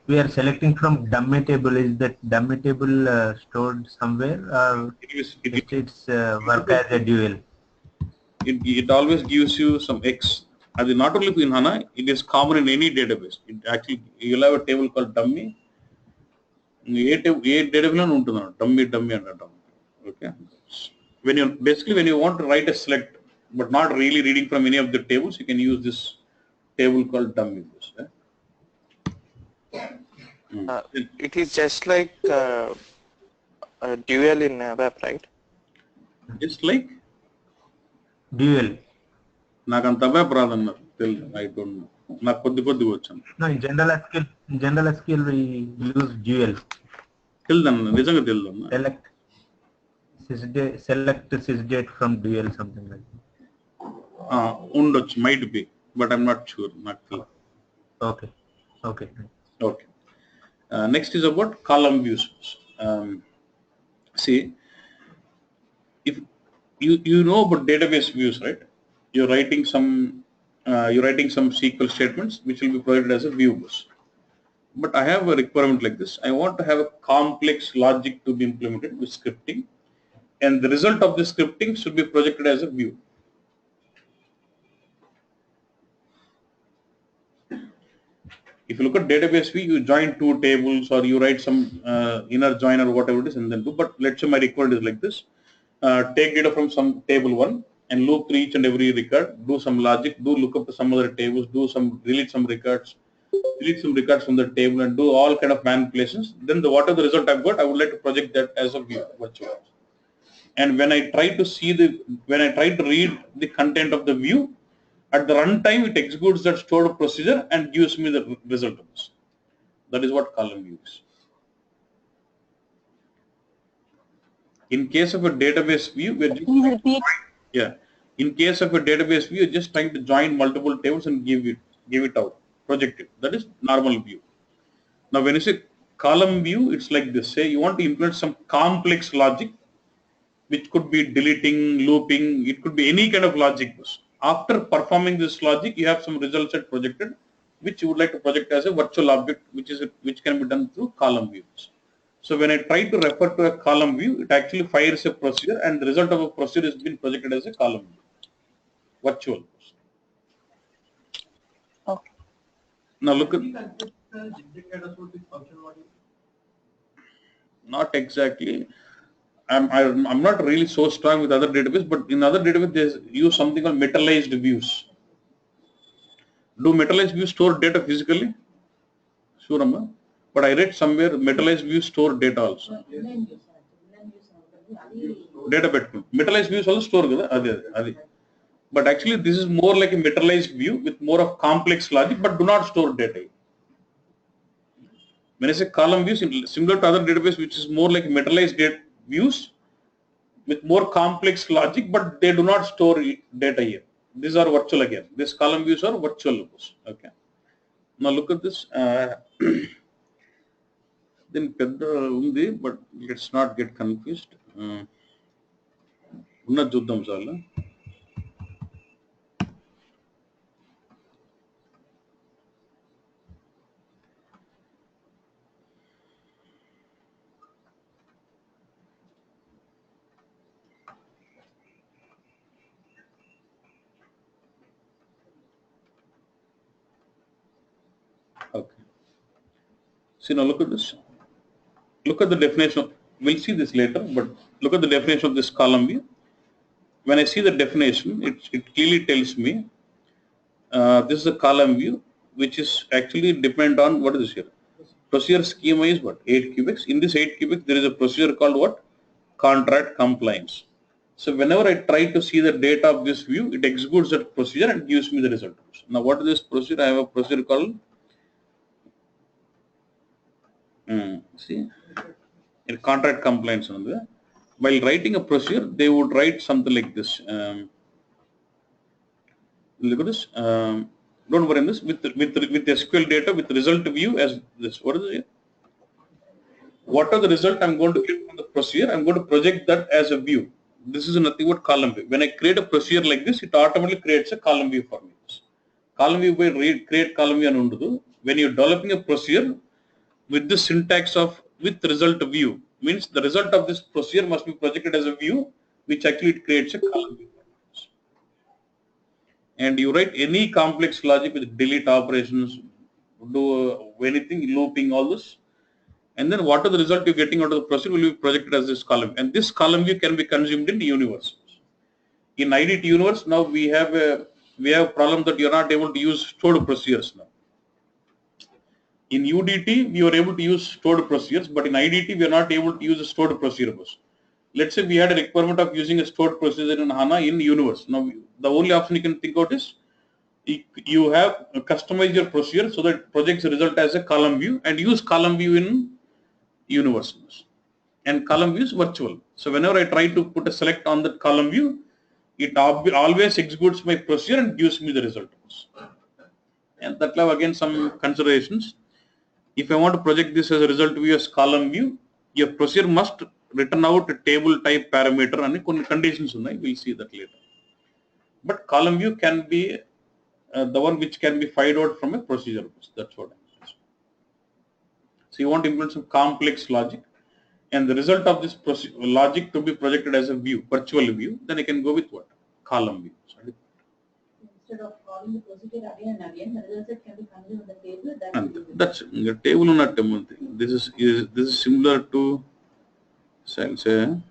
we are selecting from dummy table. Is that dummy table stored somewhere, or it's work as a dual? It always gives you some X. And not only in HANA, it is common in any database. It actually, you'll have a table called dummy. Dummy and okay. When you want to write a select, but not really reading from any of the tables, you can use this table called dummy. It is just like a dual in web, right? It's like Dual. I don't know. No, in general SQL we use dual. Select sysdate from dual, something like that. Might be, but I'm not sure. Okay. Okay. Okay. Next is about column views. See, if you know about database views, right? You're writing some SQL statements which will be provided as a views. But I have a requirement like this. I want to have a complex logic to be implemented with scripting, and the result of the scripting should be projected as a view. If you look at database view, you join two tables or you write some inner join or whatever it is and then do. But let's say my requirement is like this. Take data from some table 1 and loop through each and every record, do some logic, do look up to some other tables, delete some records from the table and do all kind of manipulations. Then whatever the result I've got, I would like to project that as a view virtual. And when I try to read the content of the view, at the runtime, it executes that stored procedure and gives me the result of this. That is what column view is. In case of a database view, in case of a database view, you're just trying to join multiple tables and give it out, project it. That is normal view. Now, when you say column view, it's like this. Say you want to implement some complex logic, which could be deleting, looping. It could be any kind of logic. After performing this logic, you have some results that projected, which you would like to project as a virtual object, which can be done through column views. So when I try to refer to a column view, it actually fires a procedure, and the result of a procedure has been projected as a column view, virtual. Okay. Now look at. Not exactly. I'm not really so strong with other database, but in other database they use something called metallized views. Do metallized views store data physically? Sure, Amma. But I read somewhere metallized views store data also. Data between metallized views also store kada. But actually this is more like a metallized view with more of complex logic, but do not store data. When I say column views, similar to other database, which is more like metallized views with more complex logic, but they do not store data here. These are virtual again. These column views are virtual. Okay. Now look at this. Then but let's not get confused. Okay. See, now look at this. Look at the definition. We'll see this later, but look at the definition of this column view. When I see the definition, it clearly tells me this is a column view, which is actually depend on what is this here? Procedure schema is what? 8 cubics. In this 8 cubics, there is a procedure called what? Contract compliance. So whenever I try to see the data of this view, it executes that procedure and gives me the result. Now what is this procedure? I have a procedure called see in contract compliance. While writing a procedure, they would write something like this. Look at this. Don't worry in this with SQL data with result view as this. What is it? What are the result I'm going to get from the procedure? I'm going to project that as a view. This is nothing but column view. When I create a procedure like this, it automatically creates a column view for me. Column view by create column view and when you're developing a procedure with the syntax of with result view, means the result of this procedure must be projected as a view, which actually it creates a column view. And you write any complex logic with delete operations, do anything, looping, all this. And then what are the result you're getting out of the procedure will be projected as this column. And this column view can be consumed in the universe. In IDT universe, now we have a problem that you're not able to use stored procedures now. In UDT, we were able to use stored procedures, but in IDT, we are not able to use a stored procedures. Let's say we had a requirement of using a stored procedure in HANA in universe. Now, the only option you can think out is you have customize your procedure so that it projects the result as a column view and use column view in universe. And column view is virtual. So whenever I try to put a select on that column view, it always executes my procedure and gives me the result. And that will have again some considerations. If I want to project this as a result view as column view, your procedure must return out a table type parameter and conditions. We'll see that later. But column view can be the one which can be fired out from a procedure. That's what I mean. So you want to implement some complex logic, and the result of this logic to be projected as a view, virtual view, then I can go with what? Column view. Sorry. Instead of calling the procedure again and again, the result can be consumed in the table. That's the table not thing. This is similar to say so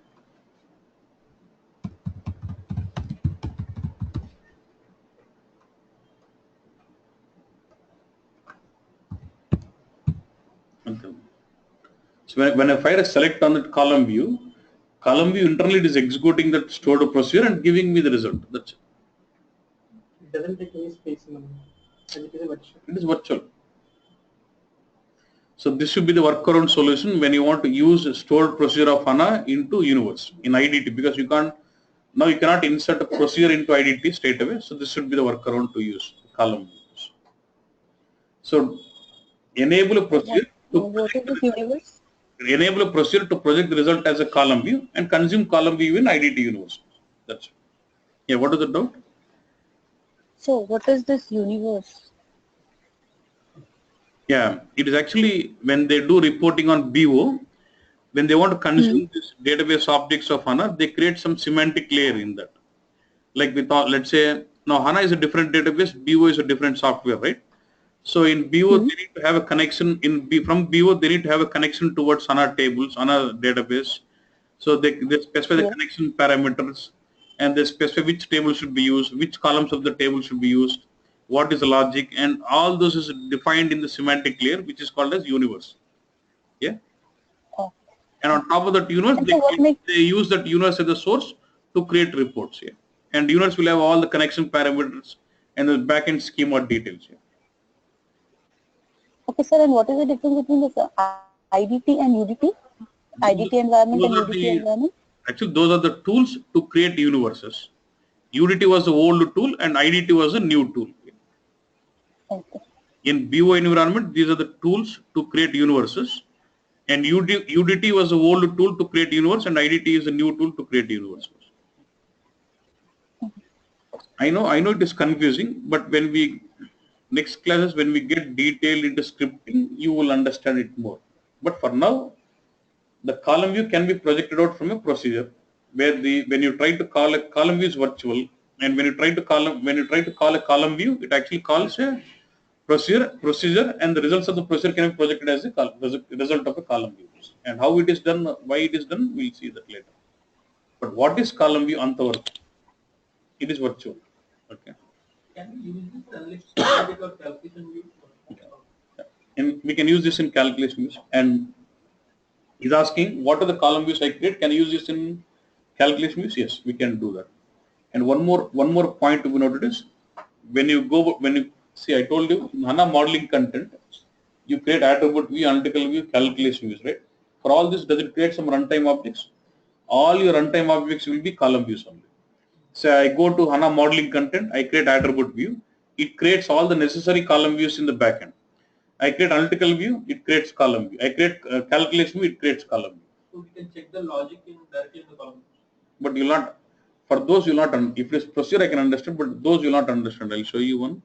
when I fire a select on that column view internally it is executing that stored procedure and giving me the result. That's it. It doesn't take any space in it is virtual. It is virtual. So this should be the workaround solution when you want to use a stored procedure of HANA into universe in IDT, because you cannot insert a procedure into IDT straight away. So this should be the workaround to use column views. So enable a procedure enable a procedure to project the result as a column view and consume column view in IDT universe. That's it. Yeah, what is the doubt? So what is this universe? Yeah, it is actually when they do reporting on BO, when they want to consume this database objects of HANA, they create some semantic layer in that. Like we thought, let's say, now HANA is a different database, BO is a different software, right? So in BO, they need to have a connection. From BO, they need to have a connection towards HANA tables, HANA database. So they specify the connection parameters, and they specify which table should be used, which columns of the table should be used, what is the logic, and all those is defined in the semantic layer, which is called as universe. Yeah. Oh. And on top of that universe, they use that universe as a source to create reports. Yeah. And universe will have all the connection parameters and the backend schema details. Yeah. Okay, sir. And what is the difference between this IDT and UDT? IDT environment and UDT environment? Actually, those are the tools to create universes. UDT was the old tool and IDT was a new tool. Okay. In BO environment, these are the tools to create universes, and UDT was the old tool to create universe, and IDT is a new tool to create universes. I know it is confusing, but when we next classes when we get detailed into scripting, you will understand it more. But for now, the column view can be projected out from a procedure where when you try to call a column view is virtual, and when you try to call a column view, it actually calls a procedure, and the results of the procedure can be projected as a result of a column view. And how it is done, why it is done, we'll see that later. But what is column view antavarthu? It is virtual. Okay. Can we use this analytics or calculation view? And we can use this in calculation views. And he's asking, what are the column views I create? Can I use this in calculation views? Yes, we can do that. And one more point to be noted is, when you see, I told you in HANA modeling content, you create attribute view, analytical view, calculation views, right? For all this, does it create some runtime objects? All your runtime objects will be column views only. So I go to HANA modeling content, I create attribute view, it creates all the necessary column views in the backend. I create analytical view, it creates column view. I create calculation view, it creates column view. So we can check the logic directly in the column. But you'll not, for those you'll not, if it is procedure I can understand, but those you'll not understand. I'll show you one.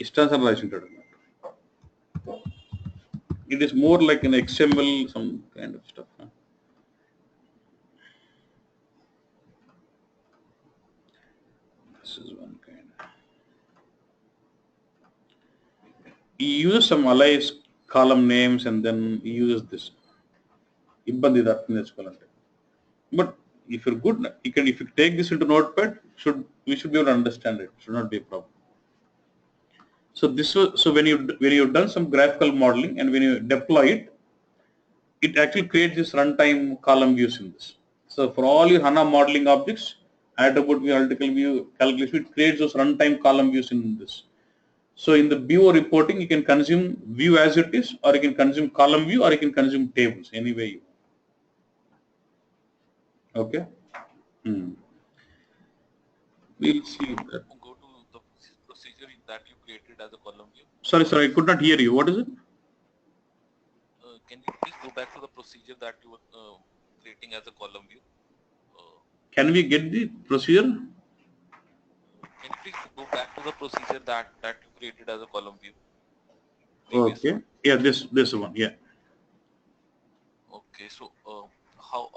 It is more like an XML, some kind of stuff. Huh? This is one kind. He uses some alias column names and then he uses this. But if you're good, if you take this into Notepad, we should be able to understand it. Should not be a problem. So when you've done some graphical modeling and when you deploy it, it actually creates this runtime column views in this. So for all your HANA modeling objects, attribute view, analytical view, calculation, it creates those runtime column views in this. So in the BO reporting, you can consume view as it is, or you can consume column view, or you can consume tables, any way you want. Okay. We'll see that. Go to the procedure that you created as a column view. Sorry, I could not hear you. What is it? Can you please go back to the procedure that you were creating as a column view? Can we get the procedure? Can you please go back to the procedure that you created as a column view? Okay. Yeah, this one. Yeah. Okay. So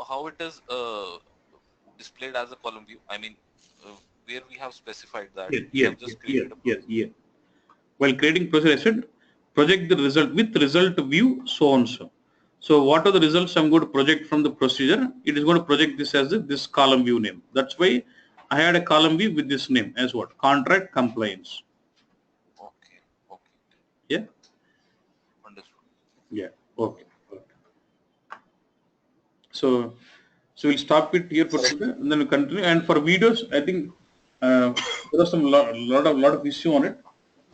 how it is displayed as a column view? I mean, where we have specified that. Yeah. While creating procedure, I said project the result with result view so and so. So what are the results I'm going to project from the procedure? It is going to project this as this column view name. That's why I had a column view with this name as what? Contract compliance. Okay. Yeah. Understood. Yeah. Okay. So we'll stop it here for today, and then we continue. And for videos, I think there was some lot of issue on it.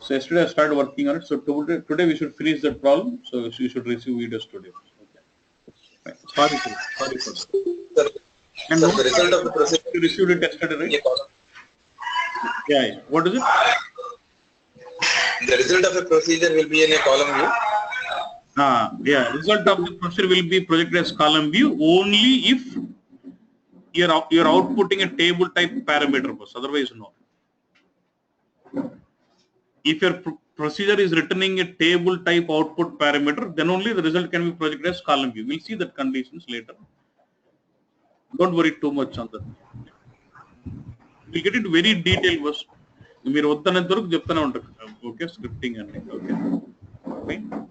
So yesterday I started working on it. So today we should finish that problem. So you should receive videos today. Okay. Right. Sorry for that. And the result of the procedure you received it yesterday, right? Yeah. What is it? The result of a procedure will be in a column view. Yeah. Result of the procedure will be projected as column view only if you're outputting a table type parameter bus. Otherwise, no. If your procedure is returning a table type output parameter, then only the result can be projected as column view. We'll see that conditions later. Don't worry too much on that. We'll get into very detailed was. Okay, scripting and okay. Fine.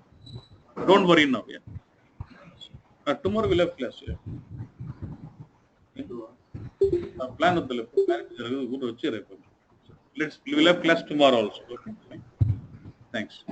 Don't worry now. Yeah. Tomorrow we'll have class. Yeah. Plan of the we'll have class tomorrow also. Okay. Fine. Thanks.